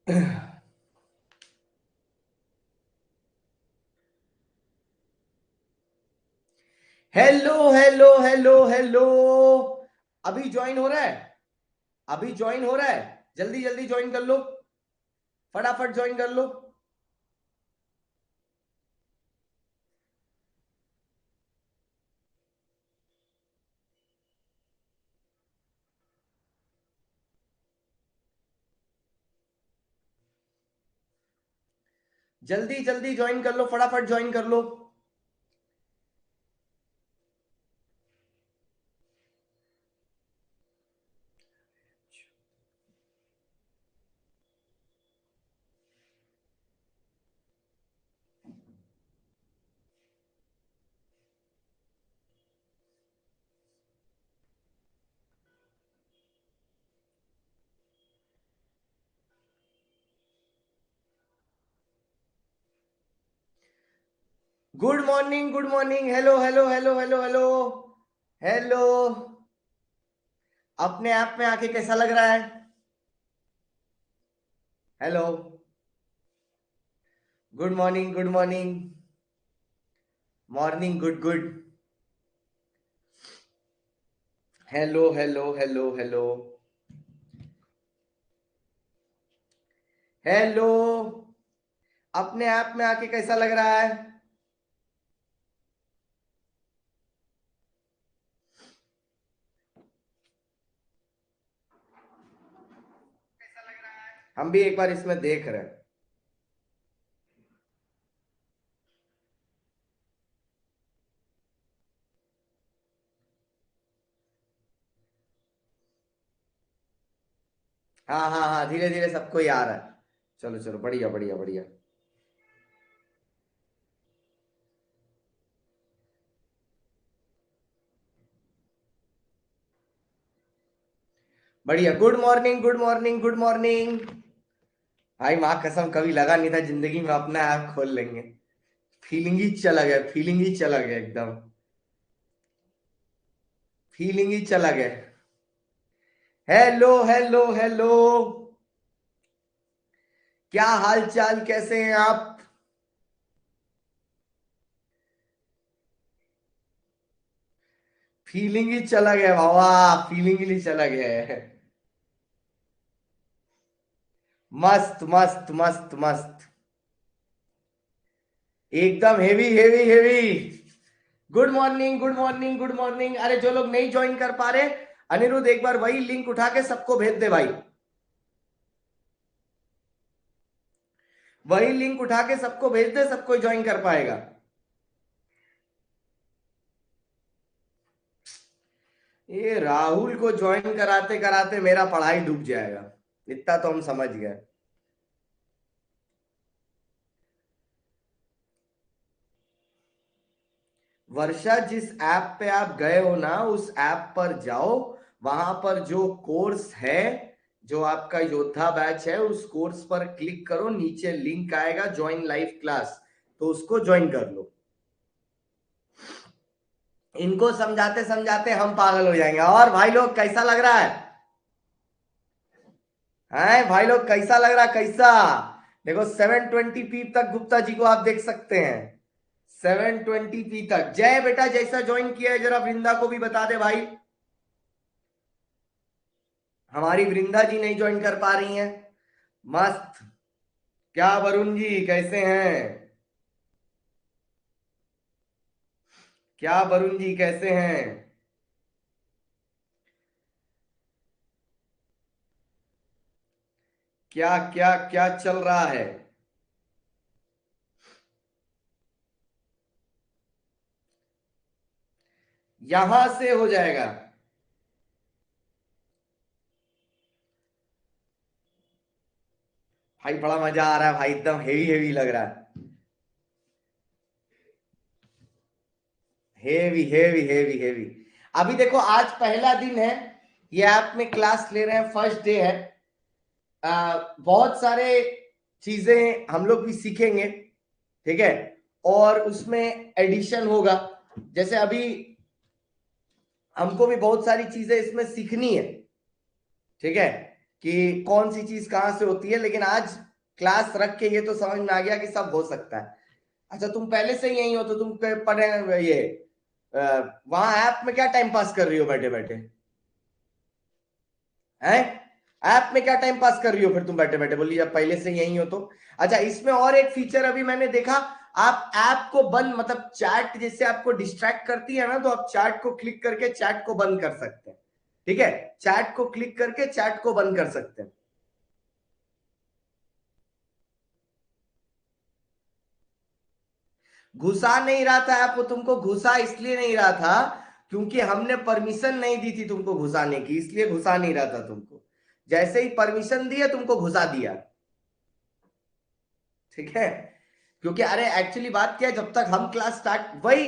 Hello hello hello hello. अभी join हो रहा है। अभी ज्वाइन हो रहा है। जल्दी जल्दी ज्वाइन कर लो। फटाफट ज्वाइन कर लो। जल्दी जल्दी ज्वाइन कर लो। फटाफट ज्वाइन कर लो। Good morning, good morning. Hello hello hello hello hello hello. अपने ऐप में आके कैसा लग रहा है? Hello. Good morning, good morning. Morning, good good. Hello hello hello hello hello. अपने ऐप में आके कैसा लग रहा है? हम भी एक बार इसमें देख रहे हैं। हाँ हाँ हाँ, धीरे धीरे सबको ही आ रहा है। चलो चलो, बढ़िया बढ़िया बढ़िया। बढ़िया। Good morning, good morning, good morning. भाई माँ कसम, कभी लगा नहीं था जिंदगी में अपना ऐप खोल लेंगे। फीलिंग ही चला गया, फीलिंग ही चला गया एकदम। फीलिंग ही चला गया। Hello hello hello. क्या हाल चाल, कैसे हैं आप? फीलिंग ही चला गया बाबा। फीलिंग ही चला गया है। मस्त मस्त मस्त मस्त। एकदम heavy heavy heavy. Good morning, good morning, good morning. अरे जो लोग नहीं ज्वाइन कर पा रहे, अनिरुद्ध एक बार वही लिंक उठा के सबको भेज दे भाई। वही लिंक उठा के सबको भेज दे, सबको ज्वाइन कर पाएगा। ये राहुल को ज्वाइन कराते कराते मेरा पढ़ाई डूब जाएगा। इतना तो हम समझ गए। वर्षा, जिस ऐप पे आप गए हो ना, उस ऐप पर जाओ। वहां पर जो कोर्स है, जो आपका योद्धा बैच है, उस कोर्स पर क्लिक करो। नीचे लिंक आएगा ज्वाइन लाइव क्लास, तो उसको ज्वाइन कर लो। इनको समझाते समझाते हम पागल हो जाएंगे। और भाई लोग कैसा लग रहा है? हैं भाई लोग, कैसा लग रहा है? कैसा? देखो 720p तक गुप्ता जी को आप देख सकते हैं। 720p तक। जय बेटा, जैसा ज्वाइन किया है जरा वृंदा को भी बता दे भाई। हमारी वृंदा जी नहीं ज्वाइन कर पा रही हैं। मस्त। क्या वरुण जी कैसे हैं? क्या वरुण जी कैसे हैं? क्या क्या क्या चल रहा है? यहां से हो जाएगा। भाई बड़ा मजा आ रहा है भाई, एकदम हेवी हेवी लग रहा है। Heavy heavy heavy heavy. अभी देखो, आज पहला दिन है। ये ऐप में क्लास ले रहे हैं, फर्स्ट डे है। बहुत सारे चीजें हम लोग भी सीखेंगे। ठीक है। और उसमें एडिशन होगा। जैसे अभी हमको भी बहुत सारी चीजें इसमें सीखनी है। ठीक है। कि कौन सी चीज कहां से होती है, लेकिन आज क्लास रख के ये तो समझ में आ गया कि सब हो सकता है। अच्छा, तुम पहले से ही यही हो तो तुम पढ़े ये वहां ऐप में क्या टाइम पास कर रही हो बैठे बैठे हैं? ऐप में क्या टाइम पास कर रही हो फिर तुम बैठे बैठे? बोली जब पहले से यही हो तो। अच्छा, इसमें और एक फीचर अभी मैंने देखा, आप ऐप को बंद, मतलब चैट जैसे आपको डिस्ट्रैक्ट करती है ना, तो आप चैट को क्लिक करके चैट को बंद कर सकते हैं। ठीक है, चैट को क्लिक करके चैट को बंद कर सकते हैं। घुसा नहीं रहा था ऐप, तुमको घुसा इसलिए नहीं रहा था क्योंकि हमने परमिशन नहीं दी थी तुमको घुसाने की, इसलिए घुसा नहीं रहा था तुमको। जैसे ही परमिशन दिया तुमको घुसा दिया। ठीक है, क्योंकि अरे एक्चुअली बात क्या है, जब तक हम क्लास स्टार्ट, वही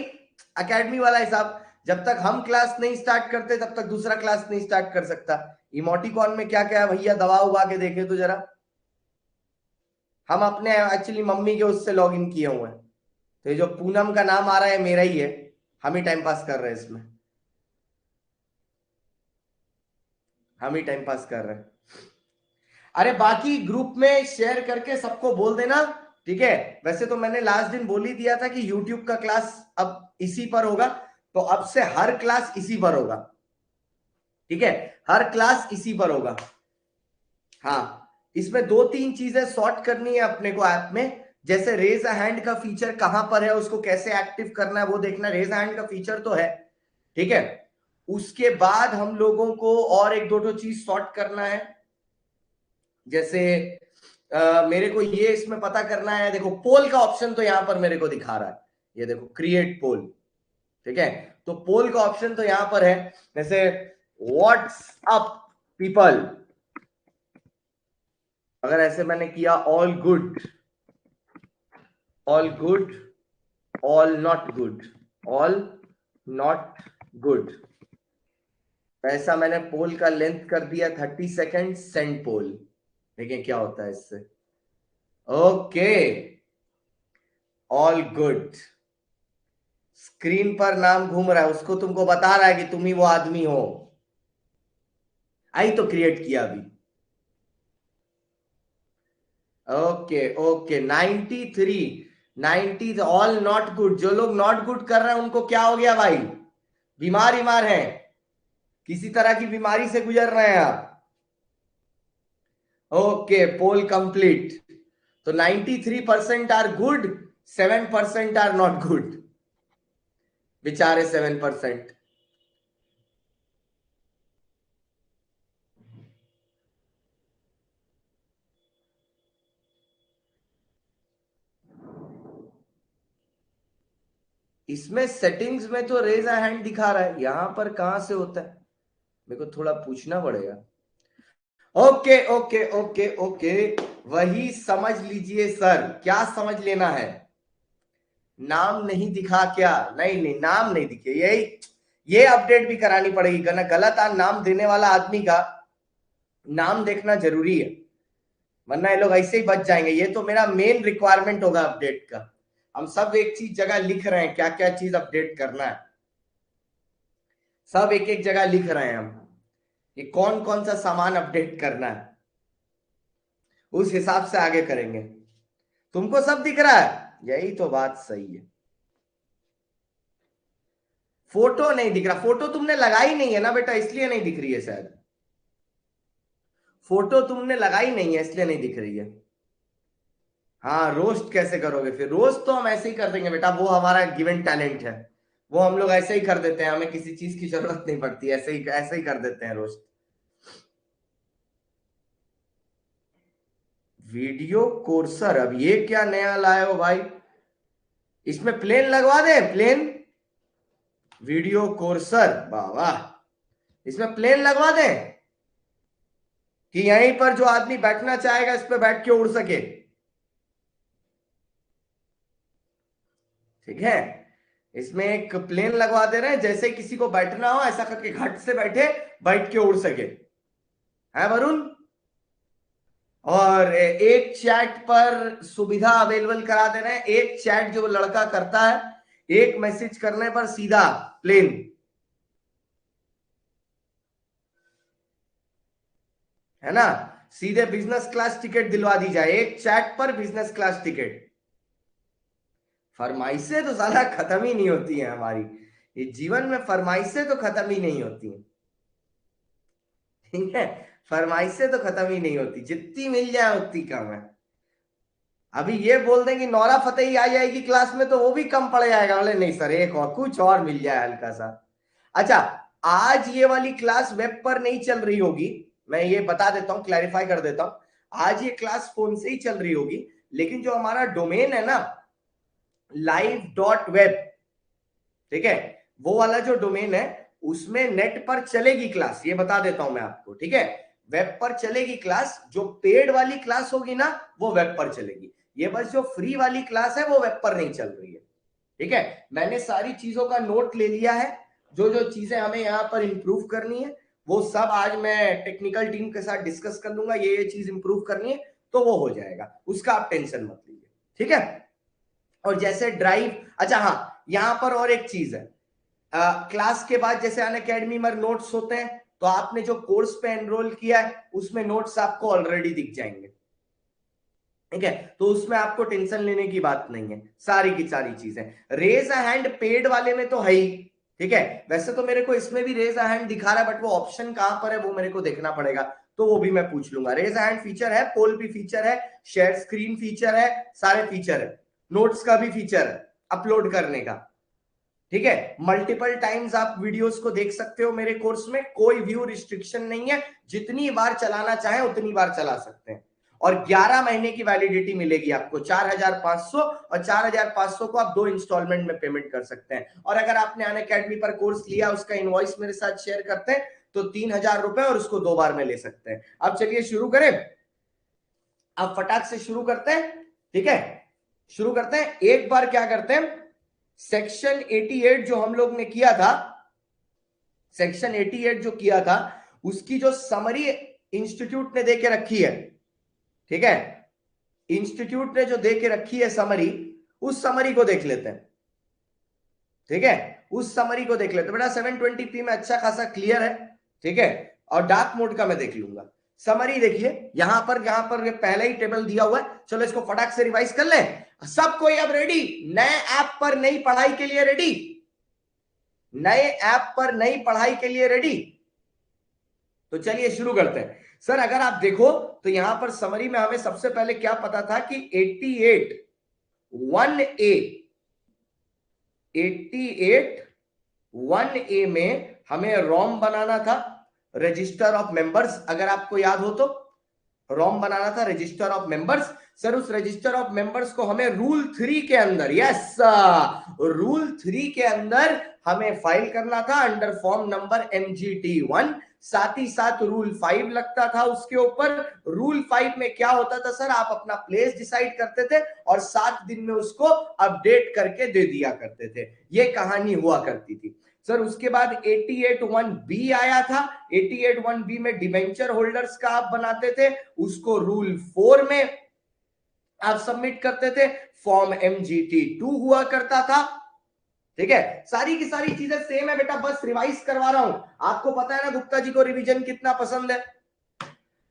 एकेडमी वाला हिसाब, जब तक हम क्लास नहीं स्टार्ट करते तब तक दूसरा क्लास नहीं स्टार्ट कर सकता। इमोटिकॉन में क्या क्या है भैया, दबा उबा के देखे तो जरा। हम अपने एक्चुअली मम्मी के उससे लॉग इन किए हुए हैं, तो ये जो पूनम का नाम आ रहा है मेरा ही है, हम ही टाइम पास कर रहे हैं इसमें, हम ही टाइम पास कर रहे हैं। अरे बाकी ग्रुप में शेयर करके सबको बोल देना, ठीक है? वैसे तो मैंने लास्ट दिन बोल ही दिया था कि यूट्यूब का क्लास अब इसी पर होगा, तो अब से हर क्लास इसी पर होगा। ठीक है, हर क्लास इसी पर होगा। हाँ, इसमें दो तीन चीजें सॉर्ट करनी है अपने को ऐप में, जैसे रेज अ हैंड का फीचर कहां पर है, उसको कैसे एक्टिव करना है वो देखना। रेज अ हैंड का फीचर तो है, ठीक है। उसके बाद हम लोगों को और एक दो चीज सॉर्ट करना है, जैसे मेरे को ये इसमें पता करना है, देखो पोल का ऑप्शन तो यहां पर मेरे को दिखा रहा है, ये देखो क्रिएट पोल। ठीक है, तो पोल का ऑप्शन तो यहां पर है, जैसे व्हाट्स अप पीपल, अगर ऐसे मैंने किया all good, all good, all not good, all not good, ऐसा मैंने पोल का लेंथ कर दिया 30 सेकेंड, सेंड पोल। देखिए क्या होता है इससे। ओके, ऑल गुड, स्क्रीन पर नाम घूम रहा है, उसको तुमको बता रहा है कि तुम ही वो आदमी हो। आई तो क्रिएट किया अभी। Okay okay, 93, 90, all not good. जो लोग नॉट गुड कर रहे हैं उनको क्या हो गया भाई? बीमार हैं, किसी तरह की बीमारी से गुजर रहे हैं आप। Okay, poll complete. तो 93% are good, 7% are not good, बेचारे 7%। इसमें सेटिंग्स में तो रेज अ हैंड दिखा रहा है, यहां पर कहां से होता है मेरे को थोड़ा पूछना पड़ेगा। ओके ओके ओके ओके, वही समझ लीजिए सर। क्या समझ लेना है? नाम नहीं दिखा क्या? नहीं नहीं, नाम नहीं दिखे, यही ये अपडेट भी करानी पड़ेगी। गलत नाम देने वाला आदमी का नाम देखना जरूरी है, वरना ये लोग ऐसे ही बच जाएंगे। ये तो मेरा मेन रिक्वायरमेंट होगा अपडेट का। हम सब एक चीज जगह लिख रहे हैं, क्या क्या चीज अपडेट करना है, सब एक एक जगह लिख रहे हैं हम, कि कौन कौन सा सामान अपडेट करना है, उस हिसाब से आगे करेंगे। तुमको सब दिख रहा है, यही तो बात सही है। फोटो नहीं दिख रहा, फोटो तुमने लगाई नहीं है ना बेटा, इसलिए नहीं दिख रही है शायद। फोटो तुमने लगाई नहीं है इसलिए नहीं दिख रही है। हाँ, रोस्ट कैसे करोगे फिर? रोस्ट तो हम ऐसे ही कर देंगे बेटा, वो हमारा गिवन टैलेंट है, वो हम लोग ऐसे ही कर देते हैं, हमें किसी चीज की जरूरत नहीं पड़ती, ऐसे ही कर देते हैं रोस्ट। वीडियो कोर्सर, अब ये क्या नया लाए हो भाई? इसमें प्लेन लगवा दे, प्लेन वीडियो कोर्सर, वाह वाह, इसमें प्लेन लगवा दे कि यहीं पर जो आदमी बैठना चाहेगा इस पे बैठ के उड़ सके। ठीक है, इसमें एक प्लेन लगवा दे रहे हैं, जैसे किसी को बैठना हो ऐसा करके घट से बैठे, बैठ के उड़ सके, है वरुण? और एक चैट पर सुविधा अवेलेबल करा दे रहे हैं, एक चैट जो लड़का करता है, एक मैसेज करने पर सीधा प्लेन। है ना, सीधे बिजनेस क्लास टिकट दिलवा दी जाए, एक चैट पर बिजनेस क्लास टिकट। फरमाइशें तो साला खत्म ही नहीं होती है हमारी, ये जीवन में फरमाइशें तो खत्म ही नहीं होती हैं, ठीक है, फरमाइशें तो खत्म ही नहीं होती, जितनी मिल जाए उतनी कम है। अभी ये बोल दें कि नौरा फतेही आ जाएगी क्लास में तो वो भी कम पड़ जाएगा, बोले नहीं सर एक और कुछ और मिल जाए हल्का सा। अच्छा, आज ये वाली क्लास वेब पर नहीं चल रही होगी, मैं ये बता देता हूं, क्लैरिफाई कर देता हूं, आज ये क्लास फोन से ही चल रही होगी, लेकिन जो हमारा डोमेन है ना live.web, ठीक है, वो वाला जो डोमेन है उसमें नेट पर चलेगी क्लास, ये बता देता हूं मैं आपको, ठीक है, वेब पर चलेगी क्लास, जो पेड वाली क्लास होगी ना वो वेब पर चलेगी, ये बस जो फ्री वाली क्लास है वो वेब पर नहीं चल रही है, ठीक है। मैंने सारी चीजों का नोट ले लिया है, जो जो चीजें हमें यहाँ पर इंप्रूव करनी है वो सब आज मैं टेक्निकल टीम के साथ डिस्कस कर लूंगा, ये चीज इंप्रूव करनी है तो वो हो जाएगा, उसका आप टेंशन मत लीजिए, ठीक है। और जैसे ड्राइव, अच्छा हाँ यहां पर और एक चीज है, क्लास के बाद जैसे अनअकैडमी में नोट्स होते हैं, तो आपने जो कोर्स पे एनरोल किया है उसमें नोट्स आपको ऑलरेडी दिख जाएंगे, ठीक है, तो उसमें आपको टेंशन लेने की बात नहीं है, सारी की सारी चीजें। रेज अ हैंड पेड वाले में तो है ही, ठीक है, वैसे तो मेरे को इसमें भी रेज अ हैंड दिखा रहा है, बट वो ऑप्शन कहां पर है वो मेरे को देखना पड़ेगा, तो वो भी मैं पूछ लूंगा। रेज अ हैंड फीचर है, पोल भी फीचर है, शेयर स्क्रीन फीचर है, सारे फीचर है, नोट्स का भी फीचर है अपलोड करने का, ठीक है, मल्टीपल टाइम्स आप वीडियोस को देख सकते हो मेरे कोर्स में, कोई व्यू रिस्ट्रिक्शन नहीं है, जितनी बार चलाना चाहे उतनी बार चला सकते हैं, और 11 महीने की वैलिडिटी मिलेगी आपको, 4,500, और 4,500 को आप 2 इंस्टॉलमेंट में पेमेंट कर सकते हैं, और अगर आपने अनअकैडमी पर कोर्स लिया उसका इनवॉइस मेरे साथ शेयर करते हैं तो 3,000 रुपए और उसको 2 बार में ले सकते हैं। अब चलिए शुरू करें, अब फटाक से शुरू करते हैं, ठीक है, शुरू करते हैं। एक बार क्या करते हैं, सेक्शन 88 जो हम लोग ने किया था, सेक्शन 88 जो किया था उसकी जो समरी इंस्टीट्यूट ने देके रखी है, ठीक है, इंस्टीट्यूट ने जो देके रखी है समरी, उस समरी को देख लेते हैं, ठीक है, उस समरी को देख लेते हैं। बेटा 720p में अच्छा खासा क्लियर है, ठीक है, और डार्क मोड का मैं देख लूंगा। समरी देखिए यहां पर पहले ही टेबल दिया हुआ है, चलो इसको फटाक से रिवाइज कर लें। सब कोई अब रेडी, नए ऐप पर नई पढ़ाई के लिए रेडी, नए ऐप पर नई पढ़ाई के लिए रेडी, तो चलिए शुरू करते हैं। सर अगर आप देखो तो यहां पर समरी में हमें सबसे पहले क्या पता था कि 88 1A, 88 1A में हमें रोम बनाना था, रजिस्टर ऑफ मेंबर्स, अगर आपको याद हो तो रोम बनाना था, रजिस्टर ऑफ मेंबर्स। सर उस रजिस्टर ऑफ मेंबर्स को हमें रूल 3 के अंदर, यस रूल 3 के अंदर हमें फाइल करना था अंडर फॉर्म नंबर MGT1, साथ ही साथ रूल 5 लगता था उसके ऊपर। रूल 5 में क्या होता था सर, आप अपना प्लेस डिसाइड करते थे और 7 दिन में उसको अपडेट करके दे दिया करते थे, ये कहानी हुआ करती थी। सर उसके बाद 88(1)B आया था, 88(1)B में डिवेंचर होल्डर्स का आप बनाते थे, उसको रूल 4 में आप सबमिट करते थे, फॉर्म MGT2 हुआ करता था, ठीक है, सारी की सारी चीजें सेम है बेटा, बस रिवाइज करवा रहा हूं। आपको पता है ना गुप्ता जी को रिवीजन कितना पसंद है,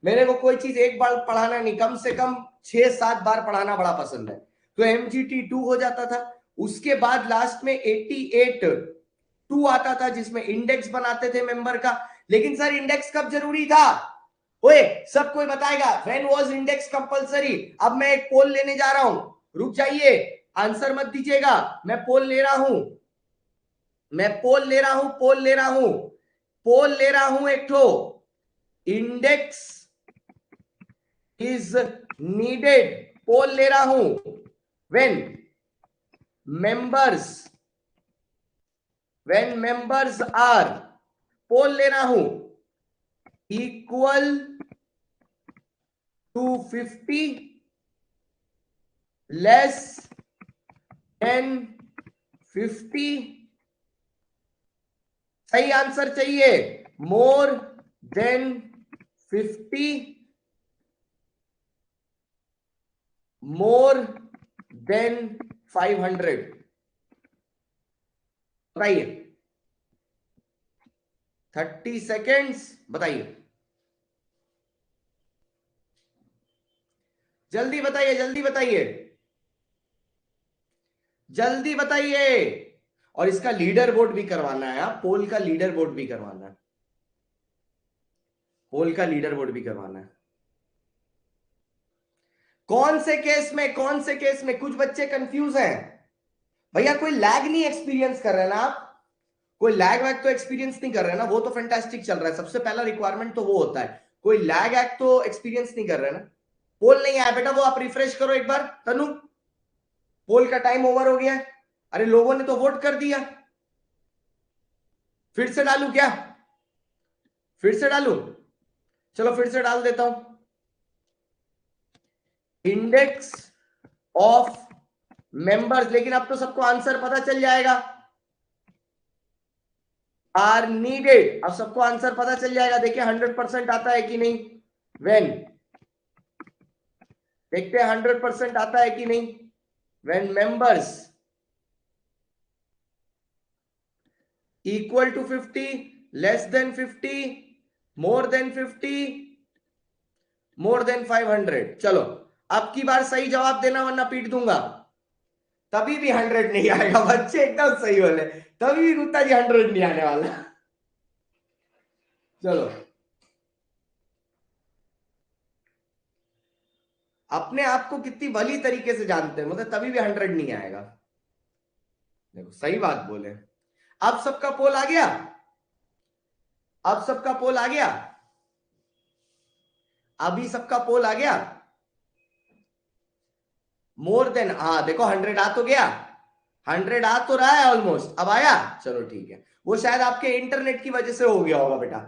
मेरे को कोई चीज एक बार पढ़ाना नहीं, कम से कम 6-7 बार पढ़ाना बड़ा पसंद है, तो MGT2 हो जाता था। उसके बाद लास्ट में 88(2) आता था जिसमें इंडेक्स बनाते थे मेंबर का, लेकिन सर इंडेक्स कब जरूरी था, ओए सब कोई बताएगा, व्हेन वाज इंडेक्स कंपलसरी। अब मैं एक पोल लेने जा रहा हूं, रुक जाइए, आंसर मत दीजिएगा, मैं पोल ले रहा हूं, मैं पोल ले रहा हूं, पोल ले रहा हूं, पोल ले रहा हूं एक ठो, इंडेक्स इज नीडेड, पोल ले रहा हूं, when members, when members are, poll ले रहा हूं, इक्वल टू 50 लेस देन 50, सही आंसर चाहिए, मोर देन 50, मोर देन 500, बताइए 30 सेकेंड्स, बताइए जल्दी बताइए, जल्दी बताइए, जल्दी बताइए। और इसका लीडर बोर्ड भी करवाना है, आप पोल का लीडर बोर्ड भी करवाना है, पोल का लीडर बोर्ड भी करवाना है। कौन से केस में, कौन से केस में? कुछ बच्चे कंफ्यूज हैं भैया, कोई लैग नहीं एक्सपीरियंस कर रहे हैं ना आप? कोई लैग वैग तो एक्सपीरियंस नहीं कर रहे हैं ना? वो तो फैंटास्टिक चल रहा है, सबसे पहला रिक्वायरमेंट तो वो होता है। कोई लैग एक्ट तो एक्सपीरियंस नहीं कर रहे ना? पोल नहीं आया बेटा, वो आप रिफ्रेश करो एक बार तनु, पोल का टाइम ओवर हो गया है। अरे लोगों ने तो वोट कर दिया, फिर से डालू क्या? फिर से डालू? चलो फिर से डाल देता हूं। इंडेक्स ऑफ मेंबर्स, लेकिन अब तो सबको आंसर पता चल जाएगा। आर नीडेड, अब सबको आंसर पता चल जाएगा। देखिए 100% आता है कि नहीं? व्हेन, देखते हैं 100% आता है कि नहीं। When members equal to 50, less than 50, more than 50, more than 500। चलो अब की बार सही जवाब देना वरना पीट दूंगा। तभी भी 100 नहीं आएगा, बच्चे एकदम सही बोले, तभी भी गुप्ता जी 100 नहीं आने वाला। चलो अपने आप को कितनी भली तरीके से जानते हैं, मतलब तभी भी 100 नहीं आएगा। देखो सही बात बोले। अब सबका पोल आ गया, अब सबका पोल आ गया, अभी सबका पोल आ गया। मोर देन, हाँ देखो 100 आ तो गया, 100 आ तो रहा है ऑलमोस्ट, अब आया। चलो ठीक है, वो शायद आपके इंटरनेट की वजह से हो गया होगा बेटा।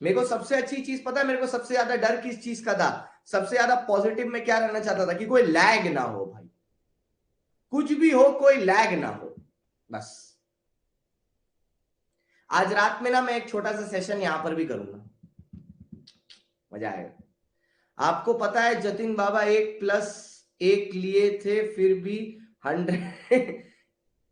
मेरे को सबसे अच्छी चीज पता है, मेरे को सबसे ज्यादा डर किस चीज का था? सबसे ज्यादा पॉजिटिव में क्या रहना चाहता था कि कोई लैग ना हो भाई, कुछ भी हो कोई लैग ना हो, बस। आज रात में ना मैं एक छोटा सा सेशन यहां पर भी करूंगा, मजा आएगा। आपको पता है जतिन बाबा 1+1 लिए थे फिर भी 100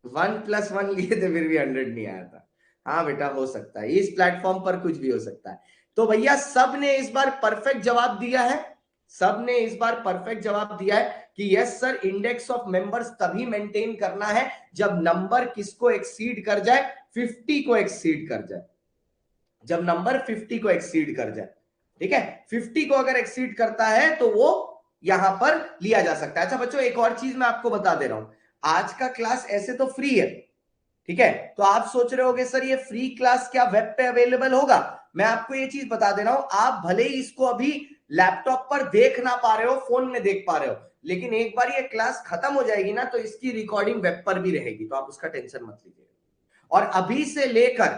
1+1 लिए थे फिर भी 100 नहीं आया था। हाँ बेटा हो सकता है, इस प्लेटफॉर्म पर कुछ भी हो सकता है। तो भैया सब ने इस बार परफेक्ट जवाब दिया है, सब ने इस बार परफेक्ट जवाब दिया है कि yes sir, index of members तभी मेंटेन करना है जब नंबर किसको एक्सीड कर जाए? 50 को एक्सीड कर जाए, जब नंबर 50 को एक्सीड कर जाए। ठीक है, 50 को अगर एक्सीड करता है तो वो यहां पर लिया जा सकता है। अच्छा बच्चों एक और चीज मैं आपको बता दे रहा हूं, आज का क्लास ऐसे तो फ्री है, ठीक है? तो आप सोच रहे होगे सर ये फ्री क्लास क्या वेब पे अवेलेबल होगा? मैं आपको ये चीज बता दे रहा हूं, आप भले ही इसको अभी लैपटॉप पर देख ना पा रहे हो, फोन में देख पा रहे हो, लेकिन एक बार ये क्लास खत्म हो जाएगी ना तो इसकी रिकॉर्डिंग वेब पर भी रहेगी, तो आप उसका टेंशन मत लीजिए। और अभी से लेकर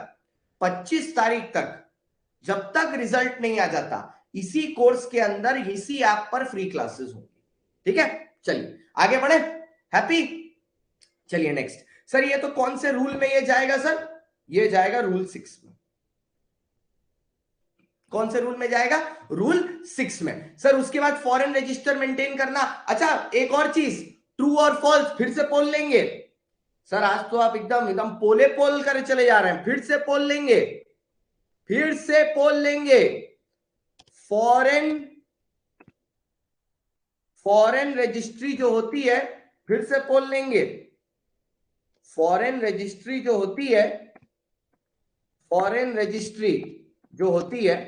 25 तारीख तक जब तक रिजल्ट नहीं आ जाता, इसी कोर्स के अंदर इसी ऐप पर फ्री क्लासेस होंगी। ठीक है, चलिए आगे बढ़े। हैप्पी? चलिए नेक्स्ट। सर ये तो कौन से रूल में ये जाएगा सर? ये जाएगा रूल 6 में। कौन से रूल में जाएगा? रूल 6 में। सर उसके बाद फॉरेन रजिस्टर मेंटेन करना। अच्छा एक और चीज, ट्रू और फॉल्स फिर से पोल लेंगे। सर आज तो आप एकदम एकदम पोले पोल कर चले जा रहे हैं, फिर से पोल लेंगे, फिर से पोल लेंगे। फॉरेन फॉरेन रजिस्ट्री जो होती है, फिर से पोल लेंगे। फॉरेन रजिस्ट्री जो होती है, फॉरेन रजिस्ट्री जो होती है,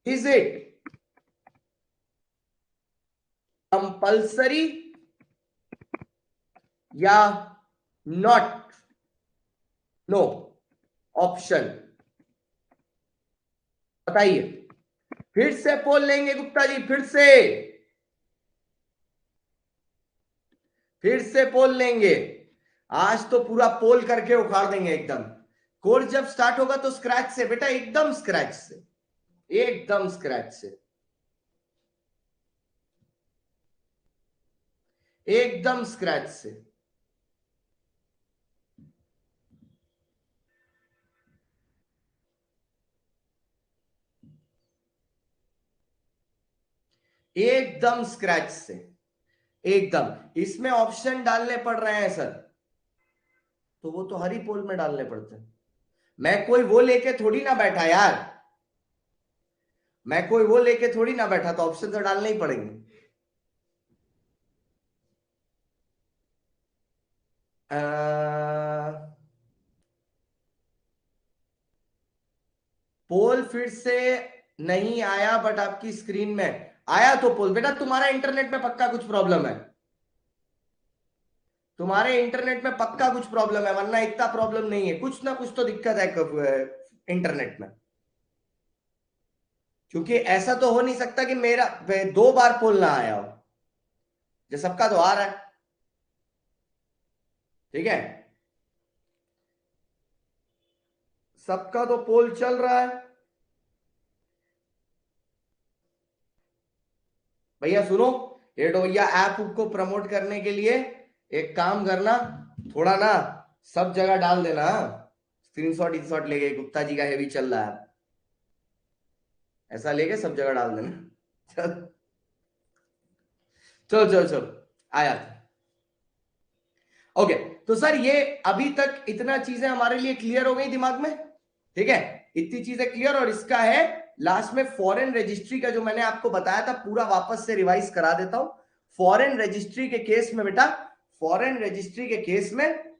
इज इट कंपल्सरी या नॉट? नो ऑप्शन, बताइए। फिर से पोल लेंगे गुप्ता जी, फिर से पोल लेंगे। आज तो पूरा पोल करके उखाड़ देंगे एकदम। कोर्स जब स्टार्ट होगा तो स्क्रैच से बेटा, एकदम स्क्रैच से, एकदम स्क्रैच से, एकदम स्क्रैच से। एकदम स्क्रैच से, एकदम। इसमें ऑप्शन डालने पड़ रहे हैं सर, तो वो तो हर ही पोल में डालने पड़ते हैं। मैं कोई वो लेके थोड़ी ना बैठा यार, मैं कोई वो लेके थोड़ी ना बैठा, तो ऑप्शन तो डालने ही पड़ेंगे। पोल फिर से नहीं आया, बट आपकी स्क्रीन में आया। तो पोल बेटा तुम्हारा इंटरनेट में पक्का कुछ प्रॉब्लम है, तुम्हारे इंटरनेट में पक्का कुछ प्रॉब्लम है, वरना इतना प्रॉब्लम नहीं है। कुछ ना कुछ तो दिक्कत है इंटरनेट में, क्योंकि ऐसा तो हो नहीं सकता कि मेरा 2 बार पोल ना आया हो। जो सबका तो आ रहा है, ठीक है, सबका तो पोल चल रहा है। भैया सुनो, ये तो भैया ऐप को प्रमोट करने के लिए एक काम करना, थोड़ा ना सब जगह डाल देना, स्क्रीनशॉट इंशॉट लेके, गुप्ता जी का हेवी चल रहा है, ऐसा लेके सब जगह डाल देना। चल चलो चलो चलो, आया। ओके, तो सर ये अभी तक इतना चीजें हमारे लिए क्लियर हो गई दिमाग में, ठीक है, इतनी चीजें क्लियर। और इसका है लास्ट में फॉरेन रजिस्ट्री का जो मैंने आपको बताया था, पूरा वापस से रिवाइज करा देता हूं। फॉरेन रजिस्ट्री के केस में बेटा, फॉरेन रजिस्ट्री के केस में,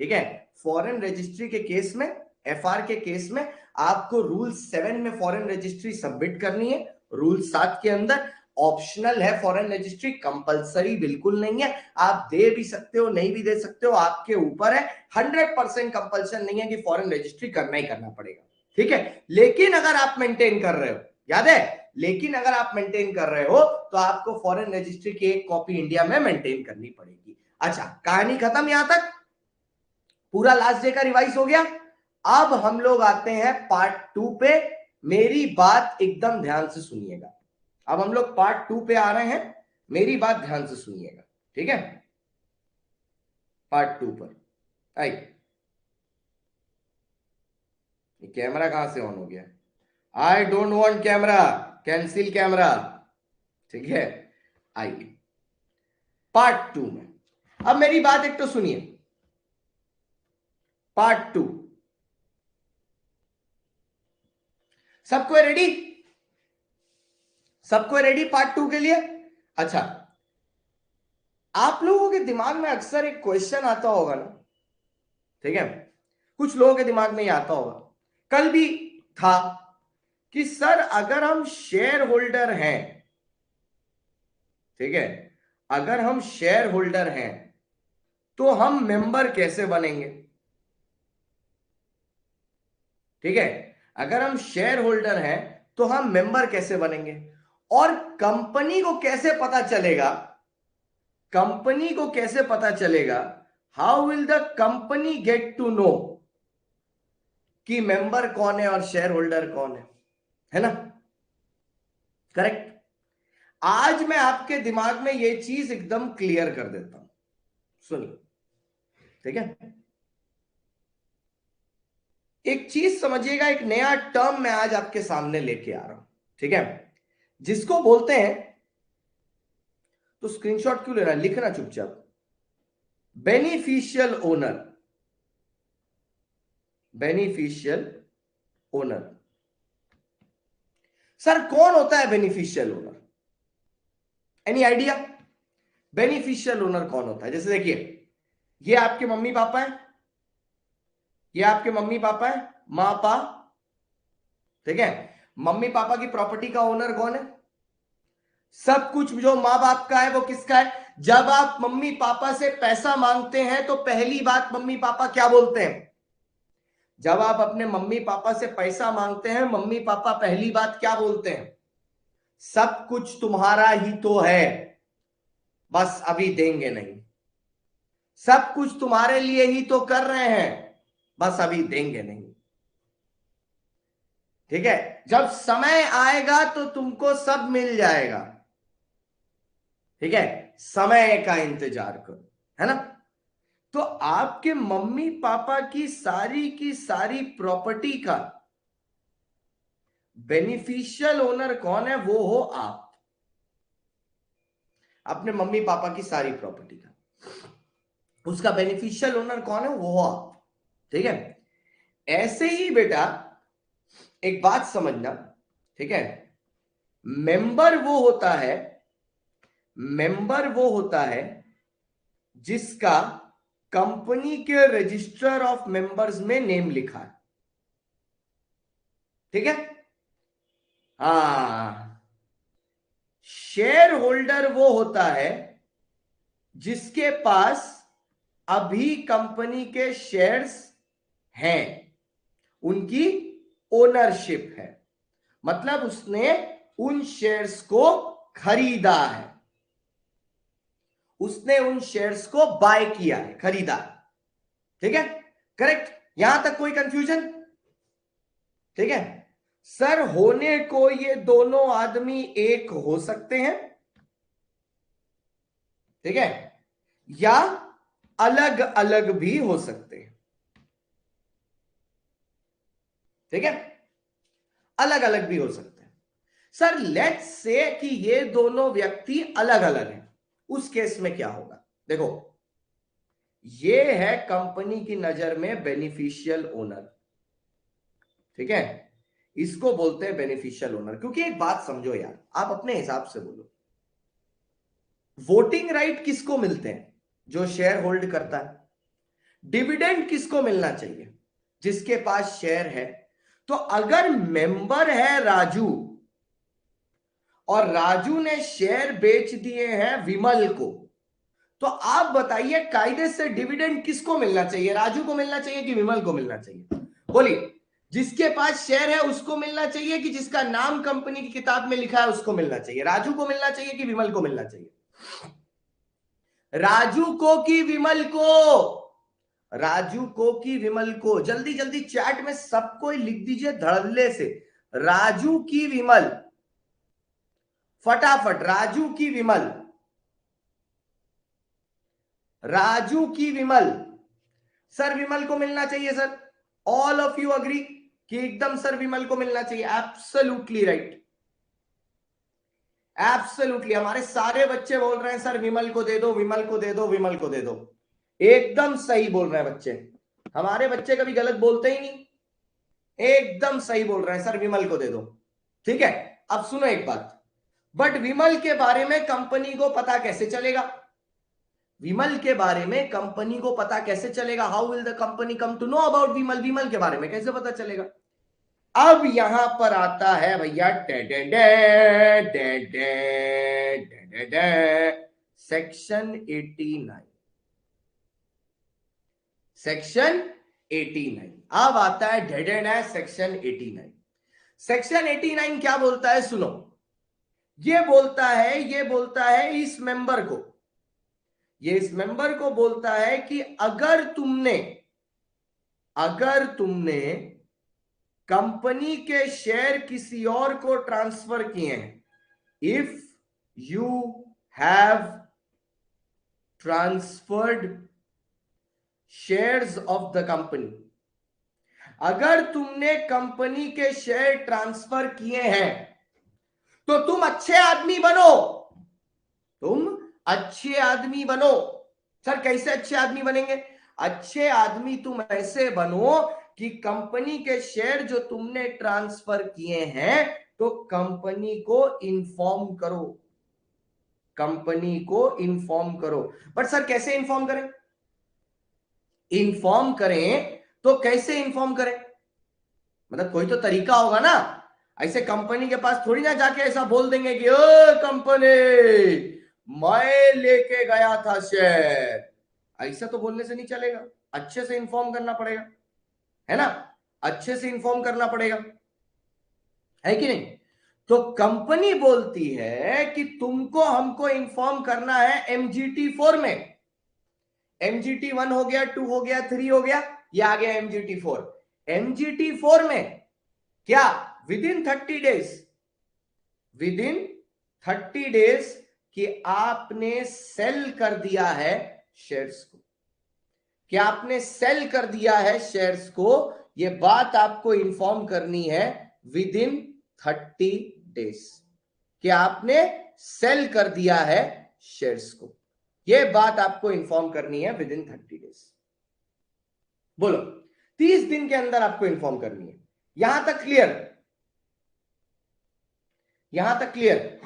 ठीक है, फॉरेन रजिस्ट्री के केस में, एफआर के केस में आपको रूल 7 में फॉरेन रजिस्ट्री सबमिट करनी है। रूल 7 के अंदर ऑप्शनल है फॉरेन रजिस्ट्री, कंपलसरी बिल्कुल नहीं है। आप दे भी सकते हो, नहीं भी दे सकते हो, आपके ऊपर है। 100% कंपल्सन नहीं है कि फॉरेन रजिस्ट्री करना ही करना पड़ेगा, ठीक है। लेकिन अगर आप मेंटेन कर रहे हो, याद है, लेकिन अगर आप मेंटेन कर रहे हो तो आपको फॉरेन रजिस्ट्री की एक कॉपी इंडिया में मेंटेन करनी पड़ेगी। अच्छा, कहानी खत्म यहां तक, पूरा लास्ट डे का रिवाइज हो गया। अब हम लोग आते हैं पार्ट 2 पे। मेरी बात एकदम ध्यान से सुनिएगा, अब हम लोग पार्ट 2 पे आ रहे हैं, मेरी बात ध्यान से सुनिएगा, ठीक है। पार्ट 2 पर आइए। कैमरा कहां से ऑन हो गया? I don't want camera, cancel camera, ठीक है। आइए पार्ट 2 में, अब मेरी बात एक तो सुनिए। पार्ट 2, सबको रेडी? सबको रेडी पार्ट 2 के लिए? अच्छा, आप लोगों के दिमाग में अक्सर एक क्वेश्चन आता होगा ना, ठीक है, कुछ लोगों के दिमाग में ही आता होगा, कल भी था, कि सर अगर हम शेयर होल्डर हैं, ठीक है, अगर हम शेयर होल्डर हैं तो हम मेंबर कैसे बनेंगे? ठीक है, अगर हम शेयर होल्डर हैं तो हम मेंबर कैसे बनेंगे? और कंपनी को कैसे पता चलेगा, कंपनी को कैसे पता चलेगा, how will the company get to know कि मेंबर कौन है और शेयर होल्डर कौन है ना? करेक्ट। आज मैं आपके दिमाग में यह चीज एकदम क्लियर कर देता हूं, सुनिए, ठीक है। एक चीज समझिएगा, एक नया टर्म मैं आज आपके सामने लेके आ रहा हूं, ठीक है, जिसको बोलते हैं, तो स्क्रीनशॉट क्यों ले रहा है, लिखना चुपचाप, beneficial owner. Beneficial owner, sir कौन होता है beneficial owner? Any idea? Beneficial owner कौन होता है? जैसे देखिए, ये आपके मम्मी पापा है, ये आपके मम्मी पापा है, माँ पा, ठीक है। मम्मी पापा की प्रॉपर्टी का ओनर कौन है? सब कुछ जो माँ बाप का है वो किसका है? जब आप मम्मी पापा से पैसा मांगते हैं तो पहली बात मम्मी पापा क्या बोलते हैं? जब आप अपने मम्मी पापा से पैसा मांगते हैं, मम्मी पापा पहली बात क्या बोलते हैं? सब कुछ तुम्हारा ही तो है, बस अभी देंगे नहीं। सब कुछ तुम्हारे लिए ही तो कर रहे हैं, बस अभी देंगे नहीं, ठीक है। जब समय आएगा तो तुमको सब मिल जाएगा, ठीक है, समय का इंतजार करो, है ना? तो आपके मम्मी पापा की सारी प्रॉपर्टी का बेनिफिशियल ओनर कौन है? वो हो आप। अपने मम्मी पापा की सारी प्रॉपर्टी का उसका बेनिफिशियल ओनर कौन है? वो हो आप, ठीक है। ऐसे ही बेटा एक बात समझना, ठीक है। मेंबर वो होता है जिसका कंपनी के रजिस्टर ऑफ मेंबर्स में नेम लिखा है। ठीक है। हाँ, शेयर होल्डर वो होता है जिसके पास अभी कंपनी के शेयर्स हैं, उनकी ओनरशिप है, मतलब उसने उन शेयर्स को खरीदा है, उसने उन शेयर्स को बाय किया है, खरीदा। ठीक है, करेक्ट। यहां तक कोई कंफ्यूजन? ठीक है सर, होने को ये दोनों आदमी एक हो सकते हैं, ठीक है, या अलग अलग भी हो सकते हैं। ठीक है, अलग अलग भी हो सकते हैं। सर लेट्स से कि ये दोनों व्यक्ति अलग अलग हैं, उस केस में क्या होगा? देखो, ये है कंपनी की नजर में बेनिफिशियल ओनर। ठीक है, इसको बोलते हैं बेनिफिशियल ओनर। क्योंकि एक बात समझो यार, आप अपने हिसाब से बोलो, वोटिंग राइट किसको मिलते हैं? जो शेयर होल्ड करता है। डिविडेंड किसको मिलना चाहिए? जिसके पास शेयर है। तो अगर मेंबर है राजू, और राजू ने शेयर बेच दिए हैं विमल को, तो आप बताइए कायदे से डिविडेंड किसको मिलना चाहिए? राजू को मिलना चाहिए कि विमल को मिलना चाहिए? बोलिए। जिसके पास शेयर है उसको मिलना चाहिए कि जिसका नाम कंपनी की किताब में लिखा है उसको मिलना चाहिए? राजू को मिलना चाहिए कि विमल को मिलना चाहिए? राजू को कि विमल को? राजू को कि विमल को? जल्दी जल्दी चैट में सबको लिख दीजिए धड़ल्ले से, राजू की विमल, फटाफट। राजू की विमल, राजू की विमल। सर विमल को मिलना चाहिए sir. All of you agree कि एकदम सर विमल को मिलना चाहिए? Absolutely right, absolutely. हमारे सारे बच्चे बोल रहे हैं सर विमल को दे दो, विमल को दे दो, विमल को दे दो। एकदम सही बोल रहे हैं बच्चे, हमारे बच्चे कभी गलत बोलते ही नहीं, एकदम सही बोल रहे हैं सर विमल को दे दो। ठीक है, अब सुनो एक बात, बट विमल के बारे में कंपनी को पता कैसे चलेगा? विमल के बारे में कंपनी को पता कैसे चलेगा? How will the company come to know about Vimal? Vimal के बारे में कैसे पता चलेगा? अब यहां पर आता है भैया सेक्शन 89। सेक्शन 89 अब आता है सेक्शन 89। सेक्शन 89 क्या बोलता है? सुनो, ये बोलता है इस मेंबर को, ये इस मेंबर को बोलता है कि अगर तुमने कंपनी के शेयर किसी और को ट्रांसफर किए हैं, if you have transferred shares of the company, अगर तुमने कंपनी के शेयर ट्रांसफर किए हैं तो तुम अच्छे आदमी बनो, तुम अच्छे आदमी बनो। सर कैसे अच्छे आदमी बनेंगे? अच्छे आदमी तुम ऐसे बनो कि कंपनी के शेयर जो तुमने ट्रांसफर किए हैं तो कंपनी को इन्फॉर्म करो, कंपनी को इन्फॉर्म करो। बट सर कैसे इन्फॉर्म करें? इन्फॉर्म करें तो कैसे इन्फॉर्म करें? मतलब कोई तो तरीका होगा ना। ऐसे कंपनी के पास थोड़ी ना जाके ऐसा बोल देंगे कि ओ कंपनी, मैं लेके गया था शेयर, ऐसा तो बोलने से नहीं चलेगा। अच्छे से इन्फॉर्म करना पड़ेगा, है ना? अच्छे से इन्फॉर्म करना पड़ेगा, है कि नहीं? तो कंपनी बोलती है कि तुमको हमको इन्फॉर्म करना है एमजीटी 4 में। एमजीटी 1 हो गया, 2 हो गया, 3 हो गया, ये आ गया एमजीटी 4। एमजीटी 4 में क्या? With in 30 days, with in 30 days कि आपने सेल कर दिया है शेयर्स को, कि आपने सेल कर दिया है शेयर्स को, ये बात आपको इंफॉर्म करनी है विद इन 30 डेज कि आपने सेल कर दिया है शेयर्स को, ये बात आपको इंफॉर्म करनी है विद इन 30 डेज। बोलो, 30 दिन के अंदर आपको इंफॉर्म करनी है। यहां तक क्लियर? यहां तक क्लियर?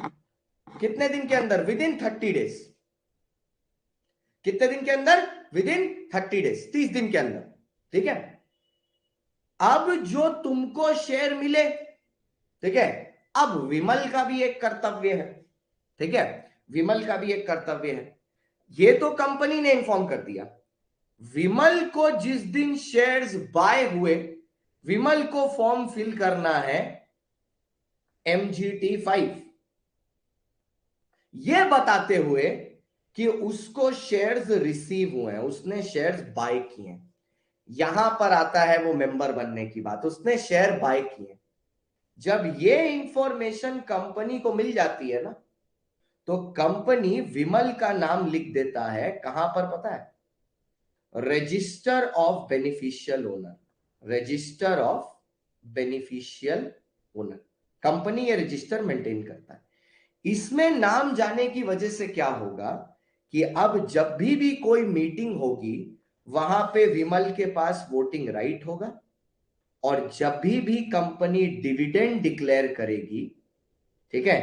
कितने दिन के अंदर? With in 30 days. कितने दिन के अंदर? विद इन 30 डेज, 30 दिन के अंदर। ठीक है। अब जो तुमको शेयर मिले, ठीक है, अब विमल का भी एक कर्तव्य है। ठीक है, विमल का भी एक कर्तव्य है। ये तो कंपनी ने इन्फॉर्म कर दिया, विमल को जिस दिन शेयर्स बाय हुए, विमल को फॉर्म फिल करना है MGT5, ये बताते हुए कि उसको शेयर्स रिसीव हुए हैं, उसने शेयर्स बाय किए हैं। यहां पर आता है वो मेंबर बनने की बात, उसने शेयर बाय किए। जब ये इंफॉर्मेशन कंपनी को मिल जाती है ना, तो कंपनी विमल का नाम लिख देता है, कहां पर पता है? Register of beneficial owner. Register of beneficial owner, company ये रजिस्टर मेंटेन करता है। इसमें नाम जाने की वजह से क्या होगा कि अब जब भी कोई मीटिंग होगी, वहां पे विमल के पास वोटिंग राइट होगा, और जब भी कंपनी डिविडेंड डिक्लेयर करेगी, ठीक है,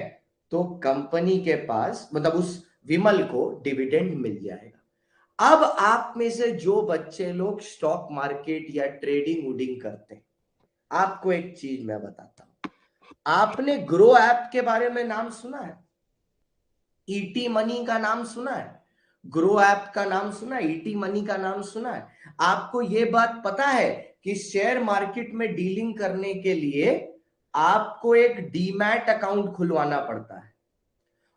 तो कंपनी के पास, मतलब उस विमल को डिविडेंड मिल जाएगा। अब आप में से जो बच्चे लोग स्टॉक मार्केट या ट्रेडिंग वुडिंग करते हैं, आपको एक चीज मैं बताता हूं। आपने ग्रो ऐप के बारे में नाम सुना है? ईटी मनी का नाम सुना है? ग्रो ऐप का नाम सुना है? ईटी मनी का नाम सुना है? आपको यह बात पता है कि शेयर मार्केट में डीलिंग करने के लिए आपको एक डीमैट अकाउंट खुलवाना पड़ता है,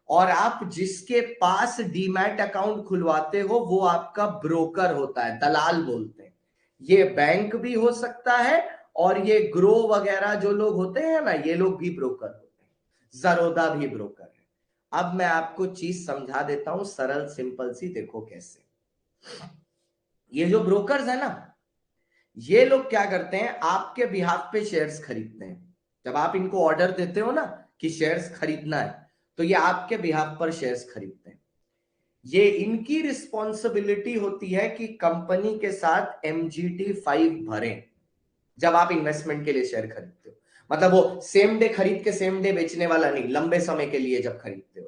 और आप जिसके पास डीमैट अकाउंट खुलवाते हो वो आपका ब्रोकर होता है, दलाल बोलते हैं। ये बैंक भी हो सकता है, और ये ग्रो वगैरह जो लोग होते हैं ना, ये लोग भी ब्रोकर होते हैं, जरोदा भी ब्रोकर है। अब मैं आपको चीज समझा देता हूं, सरल सिंपल सी, देखो कैसे। ये जो ब्रोकर्स है ना, ये लोग क्या करते हैं, आपके बिहाफ पे शेयर्स खरीदते हैं। जब आप इनको ऑर्डर देते हो ना कि शेयर्स खरीदना है, तो ये आपके बिहाफ पर शेयर्स खरीदते हैं। ये इनकी रिस्पॉन्सिबिलिटी होती है कि कंपनी के साथ MGT5 भरें जब आप इन्वेस्टमेंट के लिए शेयर खरीदते हो। मतलब वो सेम डे खरीद के सेम डे बेचने वाला नहीं, लंबे समय के लिए जब खरीदते हो,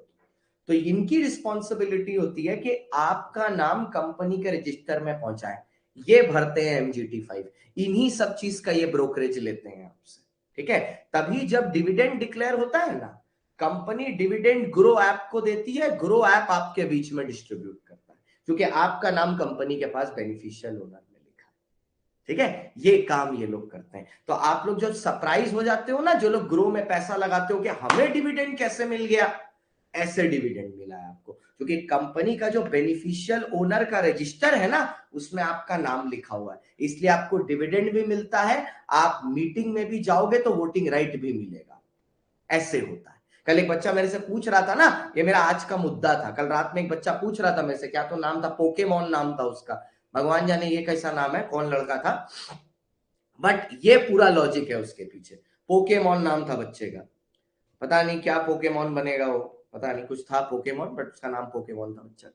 तो इनकी रिस्पॉन्सिबिलिटी होती है कि आपका नाम कंपनी के रजिस्टर में पहुंचाए। ये भरते हैं MGT5, इन्हीं सब चीज का ये ब्रोकरेज लेते हैं आपसे। ठीक है, तभी जब डिविडेंड डिक्लेयर होता है ना, कंपनी डिविडेंड ग्रो ऐप को देती है, ग्रो ऐप आपके बीच में डिस्ट्रीब्यूट करता है, क्योंकि आपका नाम कंपनी के पास बेनिफिशियल ओनर में लिखा है। ठीक है, ये काम ये लोग करते हैं। तो आप लोग जो सरप्राइज हो जाते हो ना, जो लोग ग्रो में पैसा लगाते हो कि हमें डिविडेंड कैसे मिल गया, ऐसे डिविडेंड मिला है आपको, क्योंकि कंपनी का जो बेनिफिशियल ओनर का रजिस्टर है ना, उसमें आपका नाम लिखा हुआ है, इसलिए आपको डिविडेंड भी मिलता है। आप मीटिंग में भी जाओगे तो वोटिंग राइट भी मिलेगा। ऐसे होता है। कल एक बच्चा मेरे से पूछ रहा था ना, ये मेरा आज का मुद्दा था, कल रात में एक बच्चा पूछ रहा था मेरे से, क्या तो नाम था, पोकेमॉन नाम था उसका, भगवान जाने ये कैसा नाम है, कौन लड़का था, बट ये पूरा लॉजिक है उसके पीछे। पोकेमॉन नाम था बच्चे का, पता नहीं क्या पोकेमॉन बनेगा वो, पता नहीं कुछ था पोकेमॉन, बट उसका नाम पोकेमॉन था बच्चा।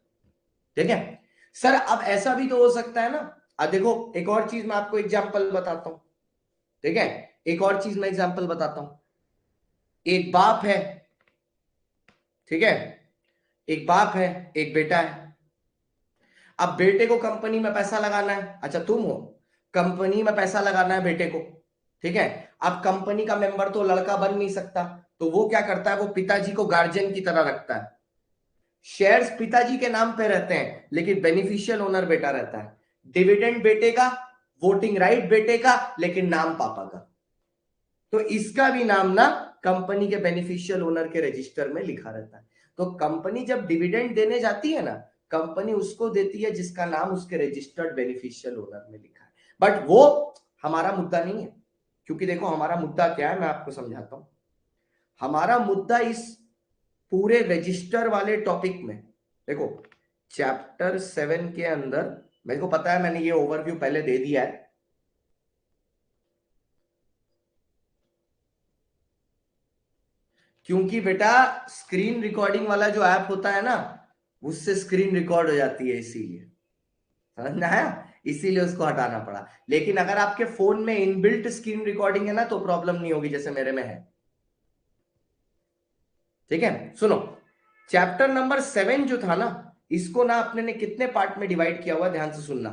ठीक है सर, अब ऐसा भी तो हो सकता है ना। अब देखो एक और चीज मैं आपको एग्जांपल बताता हूं। ठीक है, एक और चीज मैं एग्जांपल बताता हूं। एक बाप है, ठीक है, एक बाप है, एक बेटा है। अब बेटे को कंपनी में पैसा लगाना है, अच्छा तुम हो, कंपनी में पैसा लगाना है बेटे को। ठीक है, अब कंपनी का मेंबर तो लड़का बन नहीं सकता, तो वो क्या करता है, वो पिताजी को गार्जियन की तरह रखता है। शेयर्स पिताजी के नाम पे रहते हैं, लेकिन बेनिफिशियल ओनर बेटा रहता है। डिविडेंड बेटे का, वोटिंग राइट बेटे का, लेकिन नाम पापा का। तो इसका भी नाम ना कंपनी के बेनिफिशियल ओनर के रजिस्टर में लिखा रहता है। तो कंपनी जब डिविडेंड देने जाती है ना, कंपनी उसको देती है जिसका नाम उसके रजिस्टर्ड बेनिफिशियल ओनर में लिखा है। बट वो हमारा मुद्दा नहीं है, क्योंकि देखो हमारा मुद्दा क्या है, मैं आपको समझाता हूं। हमारा मुद्दा इस पूरे रजिस्टर वाले टॉपिक में, देखो चैप्टर 7 के अंदर, मेरे को पता है मैंने ये ओवरव्यू पहले दे दिया है, क्योंकि बेटा स्क्रीन रिकॉर्डिंग वाला जो ऐप होता है ना, उससे स्क्रीन रिकॉर्ड हो जाती है, इसीलिए, समझ में आया, इसीलिए उसको हटाना पड़ा। लेकिन अगर आपके फोन में इनबिल्ट स्क्रीन रिकॉर्डिंग है ना, तो प्रॉब्लम नहीं होगी, जैसे मेरे में है। ठीक है, सुनो, चैप्टर नंबर 7 जो था ना, इसको ना अपने ने कितने पार्ट में डिवाइड किया हुआ, ध्यान से सुनना।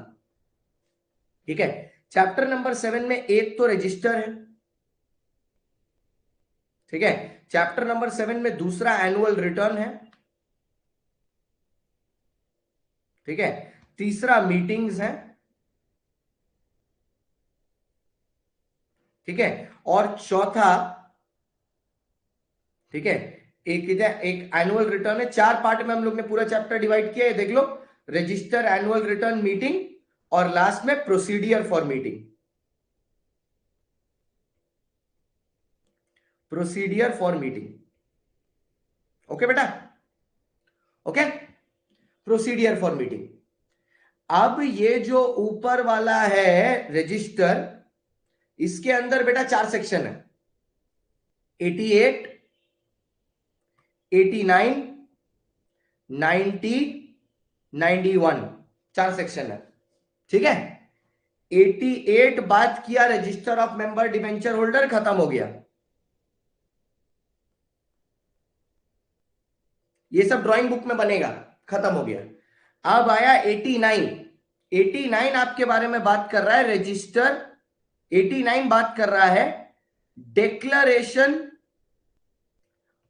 ठीक है, चैप्टर नंबर 7 में एक तो रजिस्टर है, ठीक है, चैप्टर नंबर 7 में दूसरा एनुअल रिटर्न है, ठीक है, तीसरा मीटिंग्स है, ठीक है, और चौथा, ठीक है, एक इधर एक एनुअल रिटर्न है। 4 पार्ट में हम लोग ने पूरा चैप्टर डिवाइड किया है, देख लो, रजिस्टर, एनुअल रिटर्न, मीटिंग, और लास्ट में procedure for meeting, procedure for meeting. Okay बेटा, ओके, प्रोसीडियर फॉर मीटिंग। अब ये जो ऊपर वाला है रजिस्टर, इसके अंदर बेटा 4 सेक्शन है, 88, 89, 90, 91, 4 सेक्शन है, ठीक है। 88 बात किया register of member debenture holder, खत्म हो गया, ये सब ड्राइंग बुक में बनेगा, खत्म हो गया। अब आया 89, 89 आपके बारे में बात कर रहा है रजिस्टर, 89 बात कर रहा है डिक्लेरेशन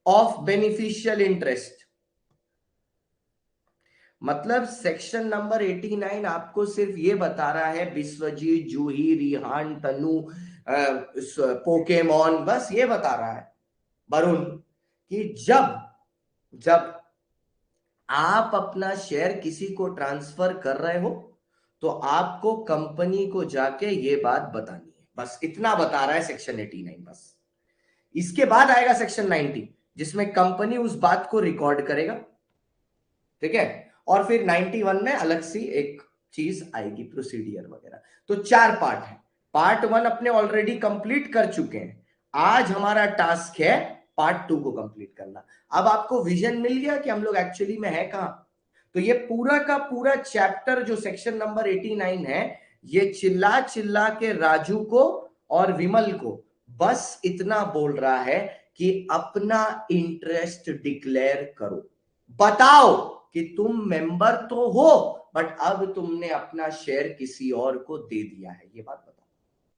ऑफ बेनिफिशियल इंटरेस्ट। मतलब सेक्शन नंबर 89 आपको सिर्फ ये बता रहा है, विश्वजीत, जूही, रिहान, तनु, पोकेमॉन, बस ये बता रहा है वरुण, कि जब जब आप अपना शेयर किसी को ट्रांसफर कर रहे हो तो आपको कंपनी को जाके ये बात बतानी है, बस इतना बता रहा है सेक्शन 89 बस। इसके बाद आएगा सेक्शन 90, जिसमें कंपनी उस बात को रिकॉर्ड करेगा, ठीक है, और फिर 91 में अलग सी एक चीज आएगी, प्रोसीडियर वगैरह। तो 4 पार्ट है, पार्ट 1 अपने ऑलरेडी कंप्लीट कर चुके हैं, आज हमारा टास्क है पार्ट 2 को कंप्लीट करना। अब आपको विजन मिल गया कि हम लोग एक्चुअली में है कहां। तो ये पूरा का पूरा चैप्टर जो सेक्शन नंबर 89 है, ये चिल्ला चिल्ला के राजू को और विमल को बस इतना बोल रहा है कि अपना इंटरेस्ट डिक्लेयर करो, बताओ कि तुम मेंबर तो हो, बट अब तुमने अपना शेयर किसी और को दे दिया है, ये बात बताओ,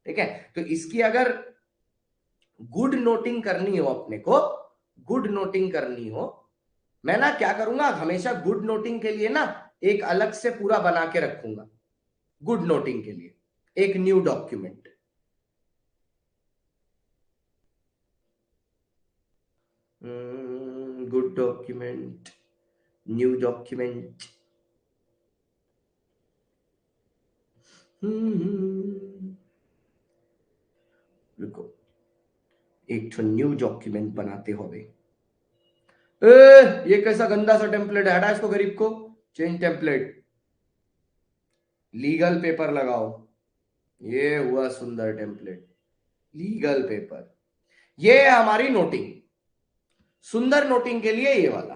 ठीक है। तो इसकी अगर गुड नोटिंग करनी हो, अपने को गुड नोटिंग करनी हो, मैं ना क्या करूंगा, हमेशा गुड नोटिंग के लिए ना एक अलग से पूरा बना के रखूंगा, गुड नोटिंग के लिए एक new document. Good document, new document, रुको, एक तो न्यू डॉक्यूमेंट बनाते हो बे। ये कैसा गंदा सा टेम्पलेट है, हटा इसको, गरीब को, चेंज टेम्पलेट, लीगल पेपर लगाओ, ये हुआ सुंदर टेम्पलेट, लीगल पेपर। ये है हमारी नोटिंग, सुंदर नोटिंग के लिए ये वाला,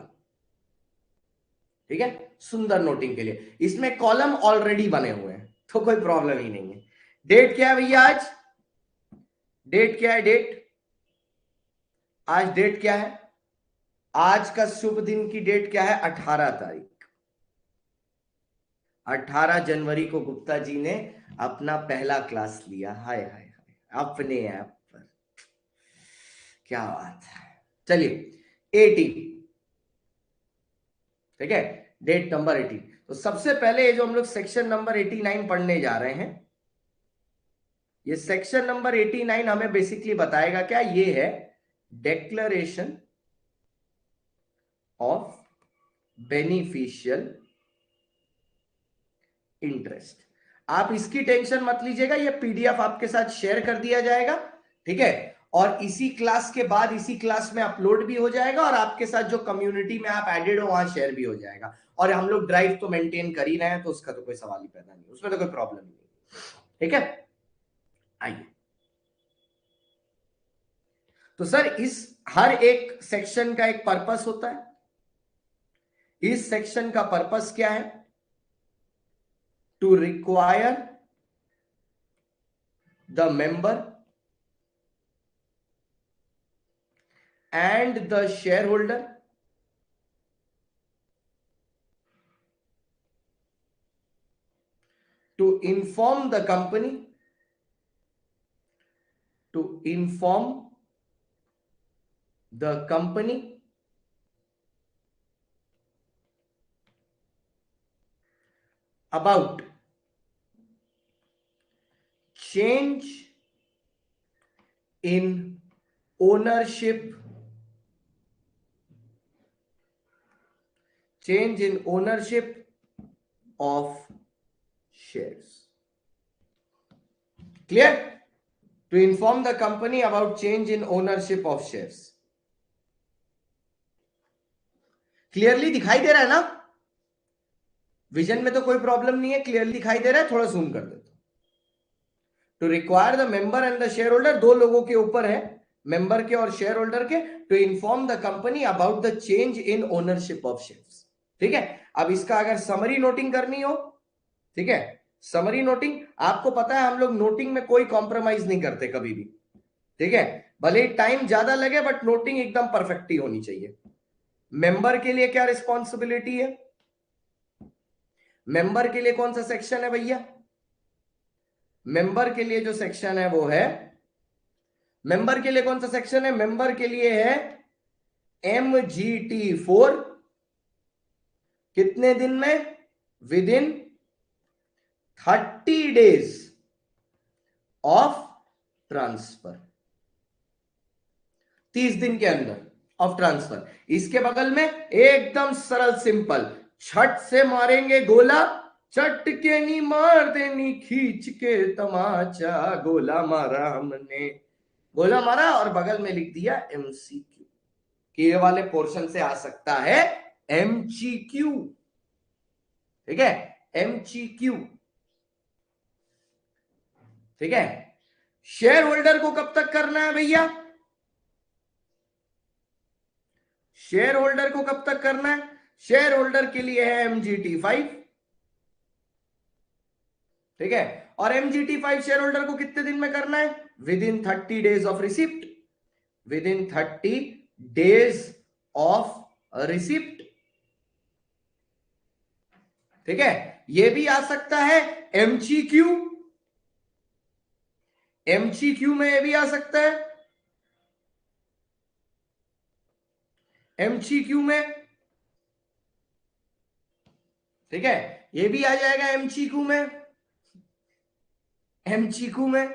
ठीक है, सुंदर नोटिंग के लिए। इसमें कॉलम ऑलरेडी बने हुए हैं, तो कोई प्रॉब्लम ही नहीं है। डेट क्या है भैया, आज डेट क्या है, डेट आज डेट क्या है, आज का शुभ दिन की डेट क्या है, 18 तारीख, 18 जनवरी को गुप्ता जी ने अपना पहला क्लास लिया। हाय हाय हाय, अपने ऐप पर, क्या बात है। चलिए 18, ठीक है, डेट नंबर 18। तो सबसे पहले ये जो हम लोग सेक्शन नंबर 89 पढ़ने जा रहे हैं, ये सेक्शन नंबर 89 हमें बेसिकली बताएगा क्या, ये है डेक्लरेशन ऑफ बेनिफिशियल इंटरेस्ट। आप इसकी टेंशन मत लीजिएगा, ये पीडीएफ आपके साथ शेयर कर दिया जाएगा, ठीक है, और इसी क्लास के बाद इसी क्लास में अपलोड भी हो जाएगा, और आपके साथ जो कम्युनिटी में आप एडेड हो वहां शेयर भी हो जाएगा। और हम लोग ड्राइव तो मेंटेन कर ही रहे हैं, तो उसका तो कोई सवाल ही पैदा नहीं, उसमें तो कोई प्रॉब्लम नहीं, ठीक है। आइए, तो सर इस हर एक सेक्शन का एक पर्पस होता है, इस सेक्शन का पर्पस क्या है, to require the member and the shareholder to inform the company about change in ownership of shares. Clear? To inform the company about change in ownership of shares. Clearly दिखाई दे रहा है ना? Vision में तो कोई problem नहीं है, clearly दिखाई दे रहा है. थोड़ा जूम कर देता हूं. To require the member and the shareholder, दो लोगों के ऊपर है, मेंबर के और शेयर होल्डर के, to inform the company about the change in ownership of shares. ठीक है. अब इसका अगर समरी नोटिंग करनी हो, ठीक है, समरी नोटिंग, आपको पता है हम लोग नोटिंग में कोई कॉम्प्रोमाइज नहीं करते कभी भी. ठीक है. भले टाइम ज्यादा लगे बट नोटिंग एकदम परफेक्ट ही होनी चाहिए. मेंबर के लिए क्या रिस्पॉन्सिबिलिटी है? मेंबर के लिए कौन सा सेक्शन है भैया? मेंबर के लिए जो सेक्शन है वो है, मेंबर के लिए कौन सा सेक्शन है? मेंबर के लिए है MGT4. कितने दिन में? With in 30 days of transfer. 30 दिन के अंदर ऑफ ट्रांसफर. इसके बगल में एकदम सरल सिंपल, छट से मारेंगे गोला, चट के नी मार देनी खींच के तमाचा, गोला मारा हमने, गोला मारा और बगल में लिख दिया MCQ. ये वाले पोर्शन से आ सकता है MCQ. ठीक है, MCQ. ठीक है. शेयर होल्डर को कब तक करना है भैया? शेयर होल्डर को कब तक करना है? शेयर होल्डर के लिए है MGT5. ठीक है. और MGT5 शेयर होल्डर को कितने दिन में करना है? Within 30 days of receipt. With in 30 days of receipt. ठीक है. यह भी आ सकता है MCQ. MCQ में यह भी आ सकता है, MCQ में. ठीक है. यह भी आ जाएगा MCQ में. MCQ में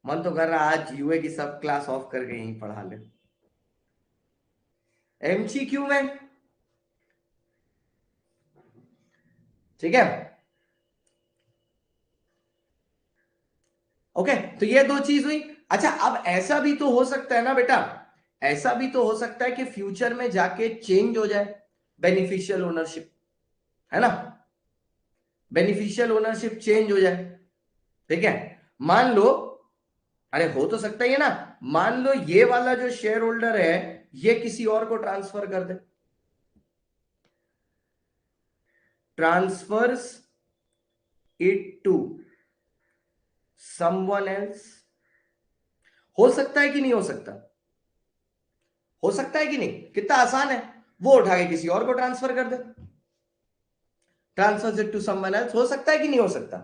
मन तो कर रहा आज यूए की सब क्लास ऑफ करके यहीं पढ़ा ले. MCQ में. ठीक है. ओके. तो ये दो चीज हुई. अच्छा, अब ऐसा भी तो हो सकता है ना बेटा, ऐसा भी तो हो सकता है कि फ्यूचर में जाके चेंज हो जाए बेनिफिशियल ओनरशिप, है ना? बेनिफिशियल ओनरशिप चेंज हो जाए. ठीक है. मान लो, अरे हो तो सकता ही है ना, मान लो ये वाला जो शेयर होल्डर है ये किसी और को ट्रांसफर कर दे, transfers it to someone else. हो सकता है कि नहीं हो सकता? हो सकता है कि नहीं? कितना आसान है, वो उठा के किसी और को ट्रांसफर कर दे. Transfers it to someone else. हो सकता है कि नहीं हो सकता?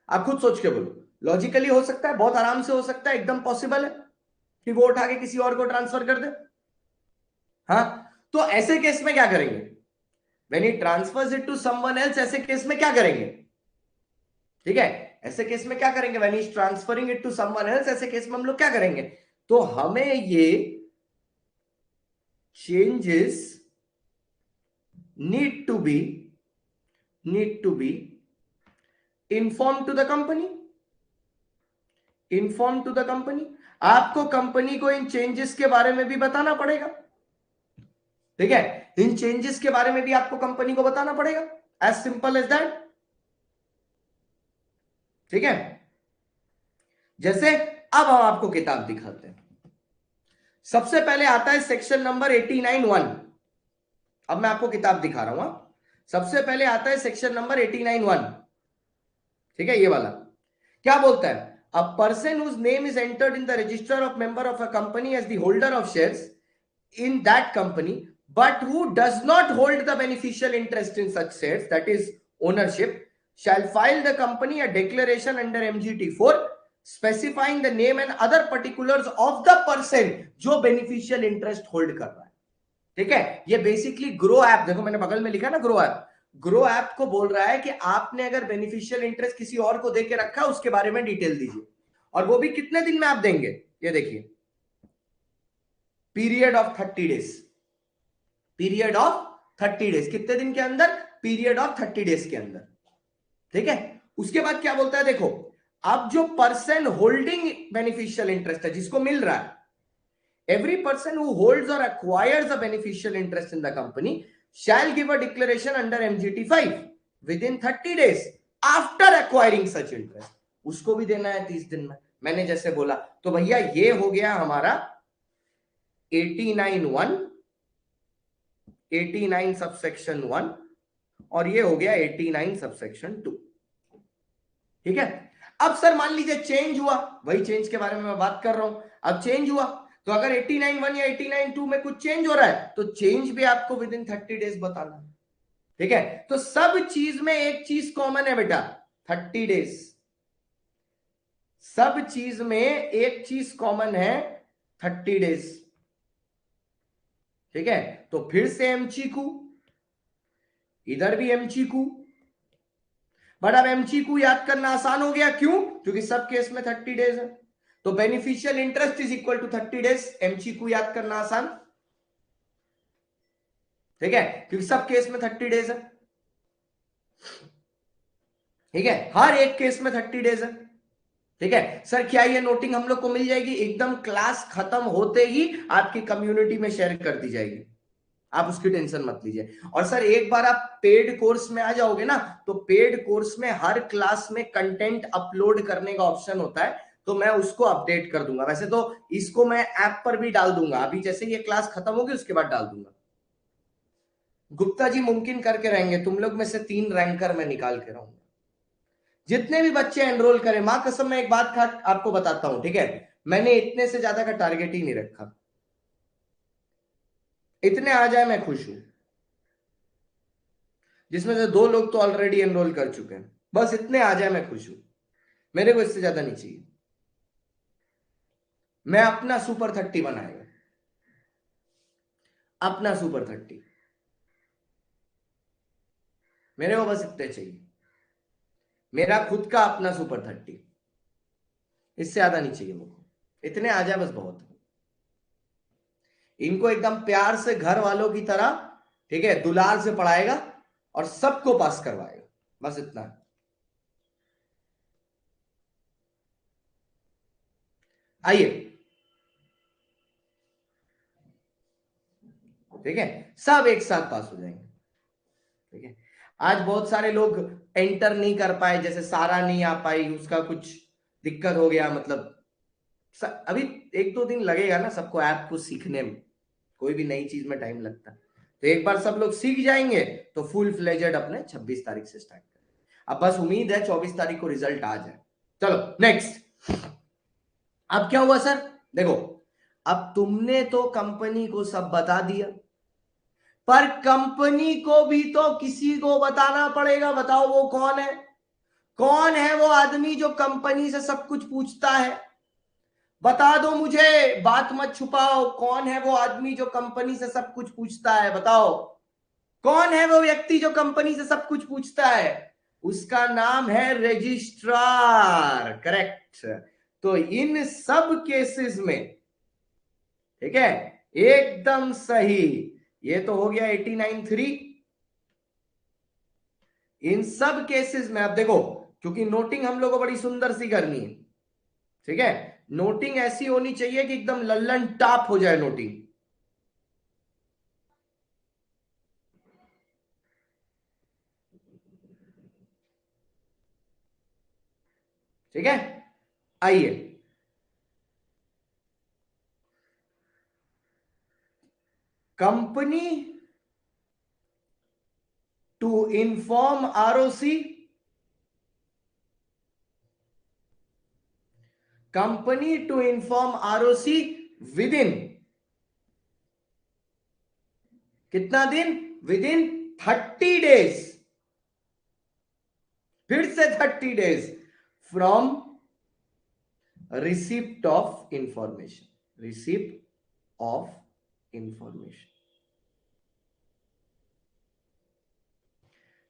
आप खुद सोच के बोलो. लॉजिकली हो सकता है, बहुत आराम से हो सकता है, एकदम पॉसिबल है कि वो उठा के किसी और को ट्रांसफर कर दे. हाँ, तो ऐसे केस में क्या करेंगे? When he transfers it to someone else, ऐसे केस में क्या करेंगे? ठीक है, ऐसे केस में क्या करेंगे? When he is transferring it to someone else, ऐसे केस में हम लोग क्या करेंगे? तो हमें ये changes need to be inform to the company. Inform to the company. आपको कंपनी को इन चेंजेस के बारे में भी बताना पड़ेगा. ठीक है, इन चेंजेस के बारे में भी आपको कंपनी को बताना पड़ेगा. As simple as that. ठीक है. जैसे अब हम आपको किताब दिखाते हैं. सबसे पहले आता है सेक्शन नंबर 89(1). अब मैं आपको किताब दिखा रहा हूं. सबसे पहले आता है सेक्शन नंबर 89(1). ठीक है, ये वाला क्या बोलता है? a person whose name is entered in the register of member of a company as the holder of shares in that company, but who does not hold the beneficial interest in such shares, that is ownership, shall file the company a declaration under MGT4 specifying the name and other particulars of the person जो beneficial interest hold कर रहा है. ठीक है, ये basically grow app, देखो मैंने बगल में लिखा ना ग्रो ऐप, ग्रो ऐप को बोल रहा है कि आपने अगर बेनिफिशियल इंटरेस्ट किसी और को देके रखा उसके बारे में डिटेल दीजिए, और वो भी कितने दिन में आप देंगे. ये देखिए, period of 30 days, period of 30 days, कितने दिन के अंदर, पीरियड ऑफ 30 डेज के अंदर. ठीक है, उसके बाद क्या बोलता है, देखो अब जो पर्सन होल्डिंग बेनिफिशियल इंटरेस्ट है, जिसको मिल रहा है, every person who holds or acquires a beneficial interest in the company shall give a declaration under MGT5 within 30 days after acquiring such interest. उसको भी देना है 30 दिन में, मैंने जैसे बोला. तो भैया ये हो गया हमारा 89(1), 89 सबसेक्शन 1, और ये हो गया 89 सबसेक्शन 2. ठीक है. अब सर मान लीजिए चेंज हुआ, वही चेंज के बारे में मैं बात कर रहा हूं. अब चेंज हुआ तो अगर 89(1) या 89(2) में कुछ चेंज हो रहा है तो चेंज भी आपको विद इन 30 डेज बताना है. ठीक है, तो सब चीज में एक चीज कॉमन है बेटा, 30 डेज. सब चीज में एक चीज कॉमन है, 30 डेज. ठीक है, तो फिर से एमसीक्यू, इधर भी एमसीक्यू, बट अब एमसीक्यू याद करना आसान हो गया. क्यों? क्योंकि सब केस में 30 डेज है. तो beneficial interest is equal to 30 days, MCQ याद करना आसान. ठीक है, क्योंकि सब केस में 30 डेज है. ठीक है, हर एक केस में 30 डेज है. ठीक है सर, क्या ये नोटिंग हम लोग को मिल जाएगी? एकदम क्लास खत्म होते ही आपकी कम्युनिटी में शेयर कर दी जाएगी, आप उसकी टेंशन मत लीजिए. और सर एक बार आप पेड कोर्स में आ जाओगे ना, तो पेड कोर्स में हर क्लास में कंटेंट अपलोड करने का ऑप्शन होता है, तो मैं उसको अपडेट कर दूंगा. वैसे तो इसको मैं ऐप पर भी डाल दूंगा, अभी जैसे ये क्लास खत्म होगी उसके बाद डाल दूंगा. गुप्ता जी मुमकिन करके रहेंगे, तुम लोग में से 3 रैंकर मैं निकाल के रहूंगा. जितने भी बच्चे एनरोल करें, मां कसम मैं एक बात आपको बताता हूं. ठीक है, मैंने इतने से ज्यादा का टारगेट ही नहीं रखा. इतने आ जाए मैं खुश हूं, जिसमें से 2 लोग तो ऑलरेडी एनरोल कर चुके हैं. बस इतने आ जाए मैं खुश हूं, मेरे को इससे ज्यादा नहीं चाहिए. मैं अपना सुपर 30 बनाएगा, अपना सुपर 30, मेरे को बस इतने चाहिए. मेरा खुद का अपना सुपर 30, इससे ज्यादा नहीं चाहिए मुझको. इतने आ जाए बस बहुत. इनको एकदम प्यार से घर वालों की तरह, ठीक है, दुलार से पढ़ाएगा और सबको पास करवाएगा, बस इतना. आइए, ठीक है, सब एक साथ पास हो जाएंगे. ठीक है, आज बहुत सारे लोग एंटर नहीं कर पाए, जैसे सारा नहीं आ पाई, उसका कुछ दिक्कत हो गया. मतलब अभी 1-2 दिन लगेगा ना सबको ऐप को सीखने में, कोई भी नई चीज में टाइम लगता है. तो एक बार सब लोग सीख जाएंगे तो फुल फ्लेजेड अपने 26 तारीख से स्टार्ट करें. अब बस उम्मीद है 24 तारीख को रिजल्ट आ जाए. चलो नेक्स्ट. अब क्या हुआ सर? देखो, अब तुमने तो कंपनी को सब बता दिया, पर कंपनी को भी तो किसी को बताना पड़ेगा. बताओ वो कौन है? कौन है वो आदमी जो कंपनी से सब कुछ पूछता है? बता दो मुझे, बात मत छुपाओ. कौन है वो आदमी जो कंपनी से सब कुछ पूछता है? बताओ कौन है वो व्यक्ति जो कंपनी से सब कुछ पूछता है? उसका नाम है रजिस्ट्रार. करेक्ट. तो इन सब केसेस में, ठीक है, एकदम सही. ये तो हो गया 89(3). इन सब केसेस में अब देखो, क्योंकि नोटिंग हम लोग को बड़ी सुंदर सी करनी है. ठीक है, नोटिंग ऐसी होनी चाहिए कि एकदम लल्लन टाप हो जाए नोटिंग. ठीक है, आइए. Company to inform ROC company to inform ROC within कितना दिन? विद इन 30 डेज, फिर से 30 days from receipt of information, receipt of information.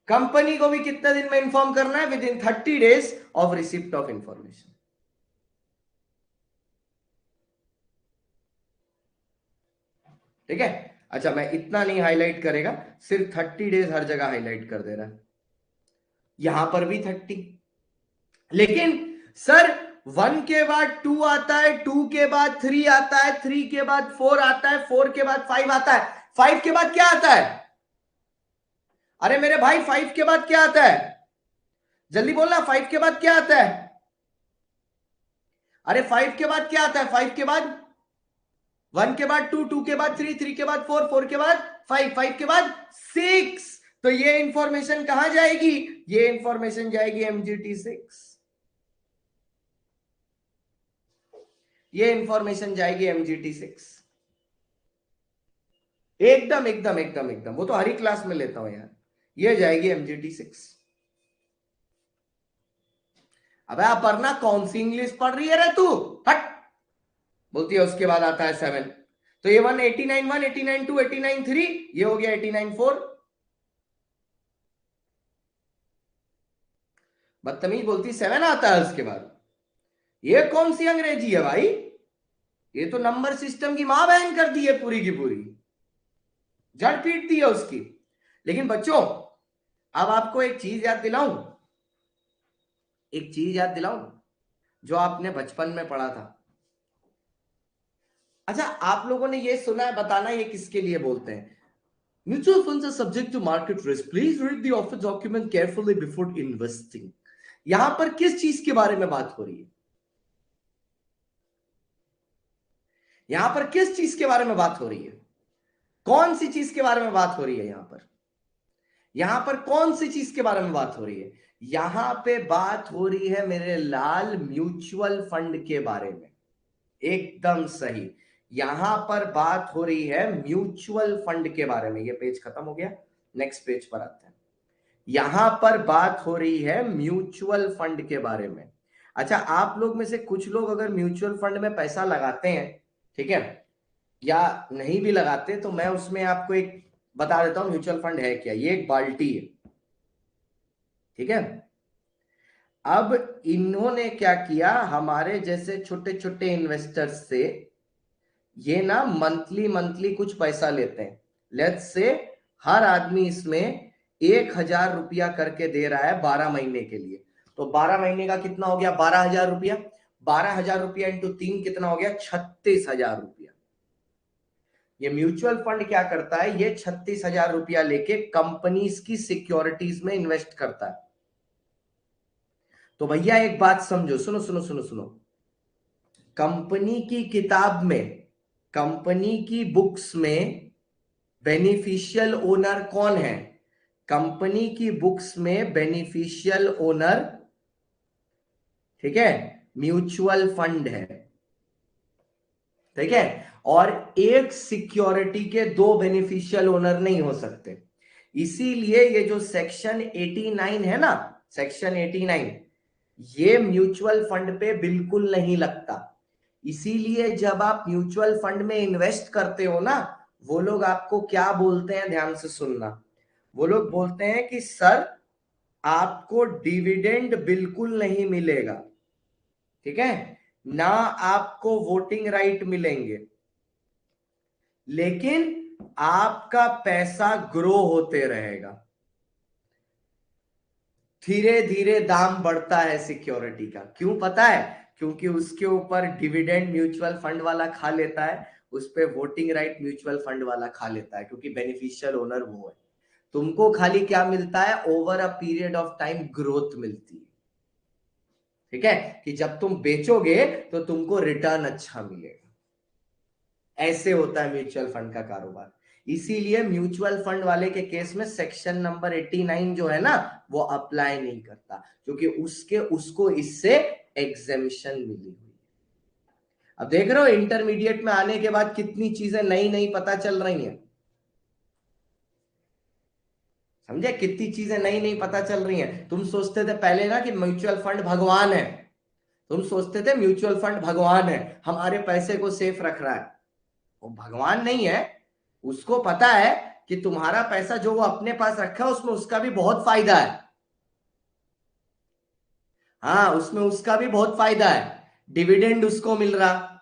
Company को भी कितने दिन में इंफॉर्म करना है? Within 30 days of receipt of information. ठीक है, अच्छा मैं इतना नहीं हाईलाइट करेगा, सिर्फ 30 डेज हर जगह हाईलाइट कर दे रहा है, यहां पर भी 30। लेकिन सर 1 के बाद 2 आता है, 2 के बाद 3 आता है, 3 के बाद 4 आता है, 4 के बाद 5 आता है, 5 के बाद क्या आता है? अरे मेरे भाई 5 के बाद क्या आता है? जल्दी बोलना, 5 के बाद क्या आता है? अरे 5 के बाद क्या आता है? 5 के बाद 1 के बाद 2, 2 के बाद 3, 3 के बाद 4, 4 के बाद 5, 5 के बाद 6। तो ये इंफॉर्मेशन कहां जाएगी? ये इंफॉर्मेशन जाएगी MGT6। ये इंफॉर्मेशन जाएगी MGT6। एकदम एकदम एकदम एकदम, वो तो हर ही क्लास में लेता हूं यार, ये जाएगी MGT6। अबे अपर्णा कौन सी इंग्लिश पढ़ रही है रे तू? हट, बोलती है उसके बाद आता है 7। तो ये 189 1, 89 2, 89 3, ये हो गया 89 4। बदतमीज, बोलती 7 आता है उसके बाद। ये कौन सी अंग्रेजी है भाई? ये तो नंबर सिस्टम की मां बहन कर दी है पूरी की पूरी, जड़ पीट दी है उसकी। लेकिन बच्चों अब आपको एक चीज याद दिलाऊं, एक चीज याद दिलाऊं जो आपने बचपन में पढ़ा था। अच्छा आप लोगों ने ये सुना है, बताना ये किसके लिए बोलते हैं? Mutual funds are subject to market risk, please read the offer document carefully before investing. यहां पर किस चीज के बारे में बात हो रही है? यहां पर किस चीज के बारे में बात हो रही है? कौन सी चीज के बारे में बात हो रही है यहां पर? यहां पर कौन सी चीज के बारे में बात हो रही है? यहां पे बात हो रही है मेरे लाल म्यूचुअल फंड के बारे में। एकदम सही, यहां पर बात हो रही है म्यूचुअल फंड के बारे में। ये पेज खत्म हो गया, नेक्स्ट पेज पर आते हैं। यहां पर बात हो रही है म्यूचुअल फंड के बारे में। अच्छा आप लोग में से कुछ लोग अगर म्यूचुअल फंड में पैसा लगाते हैं, ठीक है, या नहीं भी लगाते, तो मैं उसमें आपको एक बता देता हूं म्यूचुअल फंड है क्या। ये एक बाल्टी है, ठीक है। अब इन्होंने क्या किया, हमारे जैसे छोटे छोटे इन्वेस्टर्स से ये ना मंथली मंथली कुछ पैसा लेते हैं। लेट्स से हर आदमी इसमें 1,000 रुपया करके दे रहा है 12 महीने के लिए। तो 12 महीने का कितना हो गया? 12,000 रुपया। 12,000 रुपया इंटू 3 कितना हो गया? 36,000 रुपया। ये म्यूचुअल फंड क्या करता है, ये 36,000 रुपया लेके कंपनीज की सिक्योरिटीज में इन्वेस्ट करता है। तो भैया एक बात समझो, सुनो सुनो सुनो सुनो, कंपनी की किताब में, कंपनी की बुक्स में बेनिफिशियल ओनर कौन है? कंपनी की बुक्स में बेनिफिशियल ओनर, ठीक है, म्यूचुअल फंड है, ठीक है। और एक सिक्योरिटी के 2 बेनिफिशियल ओनर नहीं हो सकते। इसीलिए ये जो सेक्शन 89 है ना, सेक्शन 89, ये म्यूचुअल फंड पे बिल्कुल नहीं लगता। इसीलिए जब आप म्यूचुअल फंड में इन्वेस्ट करते हो ना, वो लोग आपको क्या बोलते हैं, ध्यान से सुनना। वो लोग बोलते हैं कि सर आपको डिविडेंड बिल्कुल नहीं मिलेगा, ठीक है, ना आपको वोटिंग राइट मिलेंगे, लेकिन आपका पैसा ग्रो होते रहेगा। धीरे धीरे दाम बढ़ता है सिक्योरिटी का। क्यों पता है? क्योंकि उसके ऊपर डिविडेंड म्यूचुअल फंड वाला खा लेता है, उस पे वोटिंग राइट म्यूचुअल फंड वाला खा लेता है, क्योंकि बेनिफिशियल ओनर वो है। तुमको खाली क्या मिलता है? Over a period of time growth मिलती है, ठीक है, कि जब तुम बेचोगे तो तुमको रिटर्न अच्छा मिलेगा। ऐसे होता है म्यूचुअल फंड का कारोबार। इसीलिए म्यूचुअल फंड वाले के केस में सेक्शन नंबर 89 जो है ना, वो अप्लाई नहीं करता, क्योंकि उसको इससे एग्जेम्पशन मिली हुई। अब देख रहे हो इंटरमीडिएट में आने के बाद कितनी चीजें नई नई पता चल रही हैं, समझे, कितनी चीजें नई नई पता चल रही हैं। तुम सोचते थे पहले ना कि म्यूचुअल फंड भगवान है, तुम सोचते थे म्यूचुअल फंड भगवान है, हमारे पैसे को सेफ रख रहा है। वो भगवान नहीं है, उसको पता है कि तुम्हारा पैसा जो वो अपने पास रखा है उसमें उसका भी बहुत फायदा है। हाँ, उसमें उसका भी बहुत फायदा है, डिविडेंड उसको मिल रहा,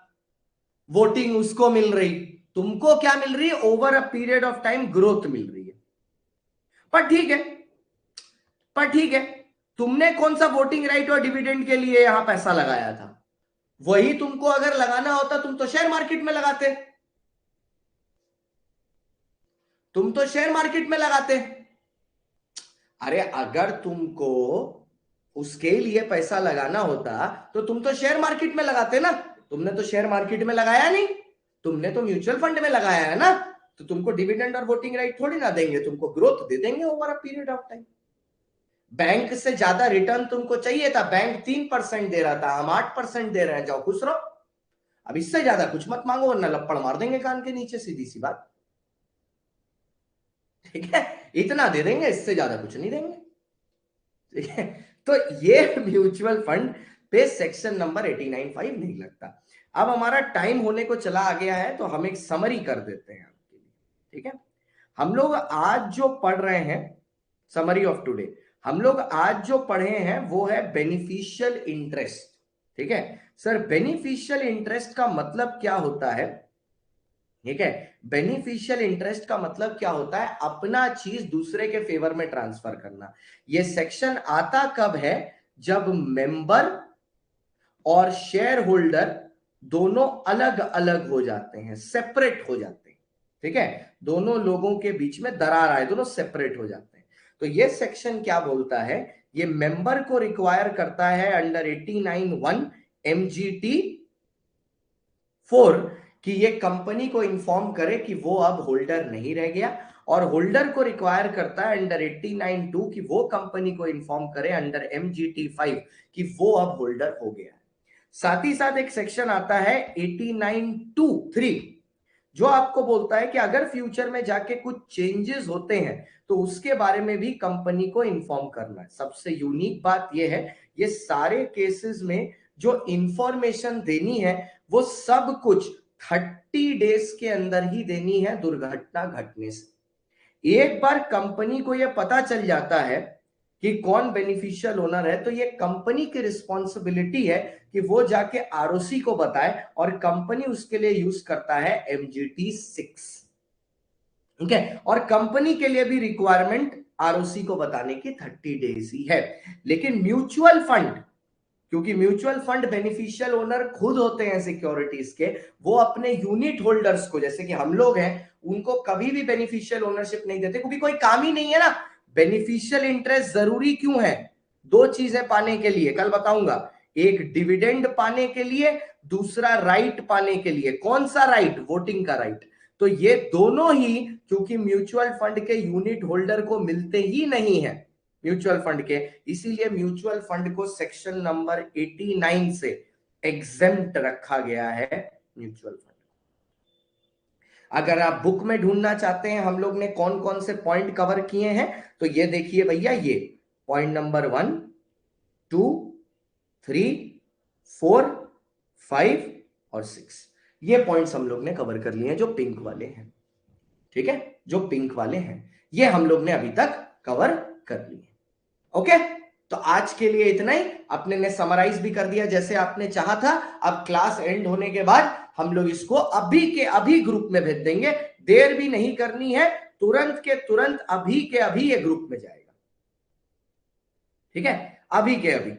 वोटिंग उसको मिल रही, तुमको क्या मिल रही है, over a period of time growth मिल रही है। पर ठीक है, पर ठीक है, तुमने कौन सा वोटिंग राइट और डिविडेंड के लिए यहां पैसा लगाया था? वही तुमको अगर लगाना होता तुम तो शेयर मार्केट में लगाते, तुम तो शेयर मार्केट में लगाते। अरे अगर तुमको उसके लिए पैसा लगाना होता तो तुम तो शेयर मार्केट में लगाते ना, तुमने तो शेयर मार्केट में लगाया नहीं, तुमने तो म्यूचुअल फंड में लगाया है ना, तो तुमको डिविडेंड और वोटिंग राइट थोड़ी ना देंगे, तुमको ग्रोथ दे देंगे over a period of time. Bank से ज्यादा रिटर्न तुमको चाहिए था, बैंक 3% दे रहा था, हम 8% दे रहे हैं, जाओ खुश रहो। अब इससे ज्यादा कुछ मत मांगो वरना लपड़ मार देंगे कान के नीचे, सीधी सी बात, ठीक है, इतना दे देंगे, इससे ज्यादा कुछ नहीं देंगे, ठीक है। तो ये म्यूचुअल फंड पे सेक्शन नंबर 89(5) नहीं लगता। अब हमारा टाइम होने को चला आ गया है तो हम एक समरी कर देते हैं आपके लिए, ठीक है। हम लोग आज जो पढ़ रहे हैं, समरी ऑफ टुडे, हम लोग आज जो पढ़े हैं वो है बेनिफिशियल इंटरेस्ट, ठीक है। सर बेनिफिशियल इंटरेस्ट का मतलब क्या होता है, ठीक है। बेनिफिशियल इंटरेस्ट का मतलब क्या होता है, अपना चीज दूसरे के फेवर में ट्रांसफर करना। ये सेक्शन आता कब है, जब मेंबर और शेयर होल्डर दोनों अलग अलग हो जाते हैं, सेपरेट हो जाते हैं, ठीक है, दोनों लोगों के बीच में दरार आए, दोनों सेपरेट हो जाते हैं। तो ये सेक्शन क्या बोलता है, ये मेंबर को रिक्वायर करता है अंडर 89(1) MGT 4 कि ये कंपनी को इंफॉर्म करे कि वो अब होल्डर नहीं रह गया, और होल्डर को रिक्वायर करता है अंडर 89(2) कि वो कंपनी को इंफॉर्म करे अंडर MGT 5 कि वो अब होल्डर हो गया। साथ ही साथ एक सेक्शन आता है 89(2)(3 जो आपको बोलता है कि अगर फ्यूचर में जाके कुछ चेंजेस होते हैं तो उसके बारे में भी कंपनी को इंफॉर्म करना है। सबसे यूनिक बात यह है, ये सारे केसेस में जो इंफॉर्मेशन देनी है वो सब कुछ 30 डेज के अंदर ही देनी है दुर्घटना घटने से। एक बार कंपनी को यह पता चल जाता है कि कौन बेनिफिशियल ओनर है तो ये कंपनी की रिस्पॉन्सिबिलिटी है कि वो जाके आरओसी को बताए, और कंपनी उसके लिए यूज करता है MGT 6, ठीक है। और कंपनी के लिए भी रिक्वायरमेंट आरओसी को बताने की 30 डेज ही है। लेकिन म्यूचुअल फंड, क्योंकि म्यूचुअल फंड बेनिफिशियल ओनर खुद होते हैं सिक्योरिटीज के, वो अपने यूनिट होल्डर्स को, जैसे कि हम लोग हैं, उनको कभी भी बेनिफिशियल ओनरशिप नहीं देते, क्योंकि कोई काम ही नहीं है ना। बेनिफिशियल इंटरेस्ट जरूरी क्यों है, दो चीजें पाने के लिए, कल बताऊंगा। एक डिविडेंड पाने के लिए, दूसरा राइट पाने के लिए। कौन सा राइट, वोटिंग का राइट। तो ये दोनों ही क्योंकि म्यूचुअल फंड के यूनिट होल्डर को मिलते ही नहीं है म्यूचुअल फंड के, इसीलिए म्यूचुअल फंड को सेक्शन नंबर 89 से एग्जेम्प्ट रखा गया है म्यूचुअल फंड। अगर आप बुक में ढूंढना चाहते हैं हम लोग ने कौन कौन से पॉइंट कवर किए हैं, तो ये देखिए भैया, ये पॉइंट नंबर 1, 2, 3, 4, 5 और 6, ये पॉइंट्स हम लोग ने कवर कर लिए हैं जो पिंक वाले हैं, ठीक है, जो पिंक वाले हैं ये हम लोग ने अभी तक कवर कर लिए। ओके, तो आज के लिए इतना ही। अपने ने समराइज भी कर दिया जैसे आपने चाहा था। अब क्लास एंड होने के बाद हम लोग इसको अभी के अभी ग्रुप में भेज देंगे, देर भी नहीं करनी है, तुरंत के तुरंत अभी के अभी ये ग्रुप में जाएगा, ठीक है, अभी के अभी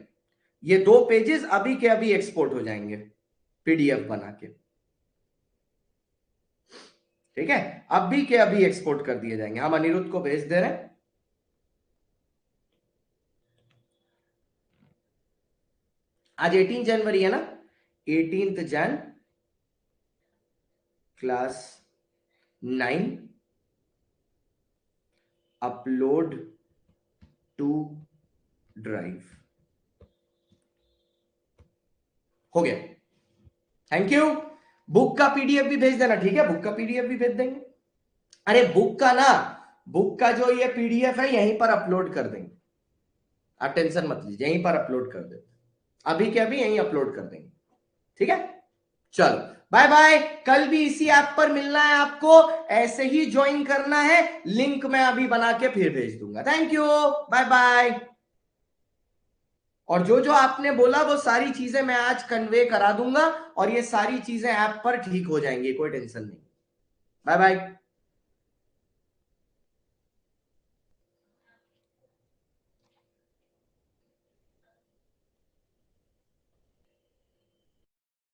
ये 2 पेजेस अभी के अभी एक्सपोर्ट हो जाएंगे PDF बना के, ठीक है, अभी के अभी एक्सपोर्ट कर दिए जाएंगे। हम अनिरुद्ध को भेज दे रहे हैं। आज 18 जनवरी है ना, 18 जन क्लास 9 अपलोड टू ड्राइव हो गया, थैंक यू। बुक का पीडीएफ भी भेज देना, ठीक है, बुक का पीडीएफ भी भेज देंगे। अरे बुक का ना, बुक का जो ये पीडीएफ है यहीं पर अपलोड कर देंगे, आप टेंशन मत लीजिए, यहीं पर अपलोड कर देते, अभी के अभी यहीं अपलोड कर देंगे, ठीक है। चलो बाय बाय, कल भी इसी ऐप पर मिलना है आपको, ऐसे ही ज्वाइन करना है, लिंक मैं अभी बना के फिर भेज दूंगा। Thank you, bye bye. और जो जो आपने बोला वो सारी चीजें मैं आज कन्वे करा दूंगा, और ये सारी चीजें ऐप पर ठीक हो जाएंगी, कोई टेंशन नहीं। Bye bye.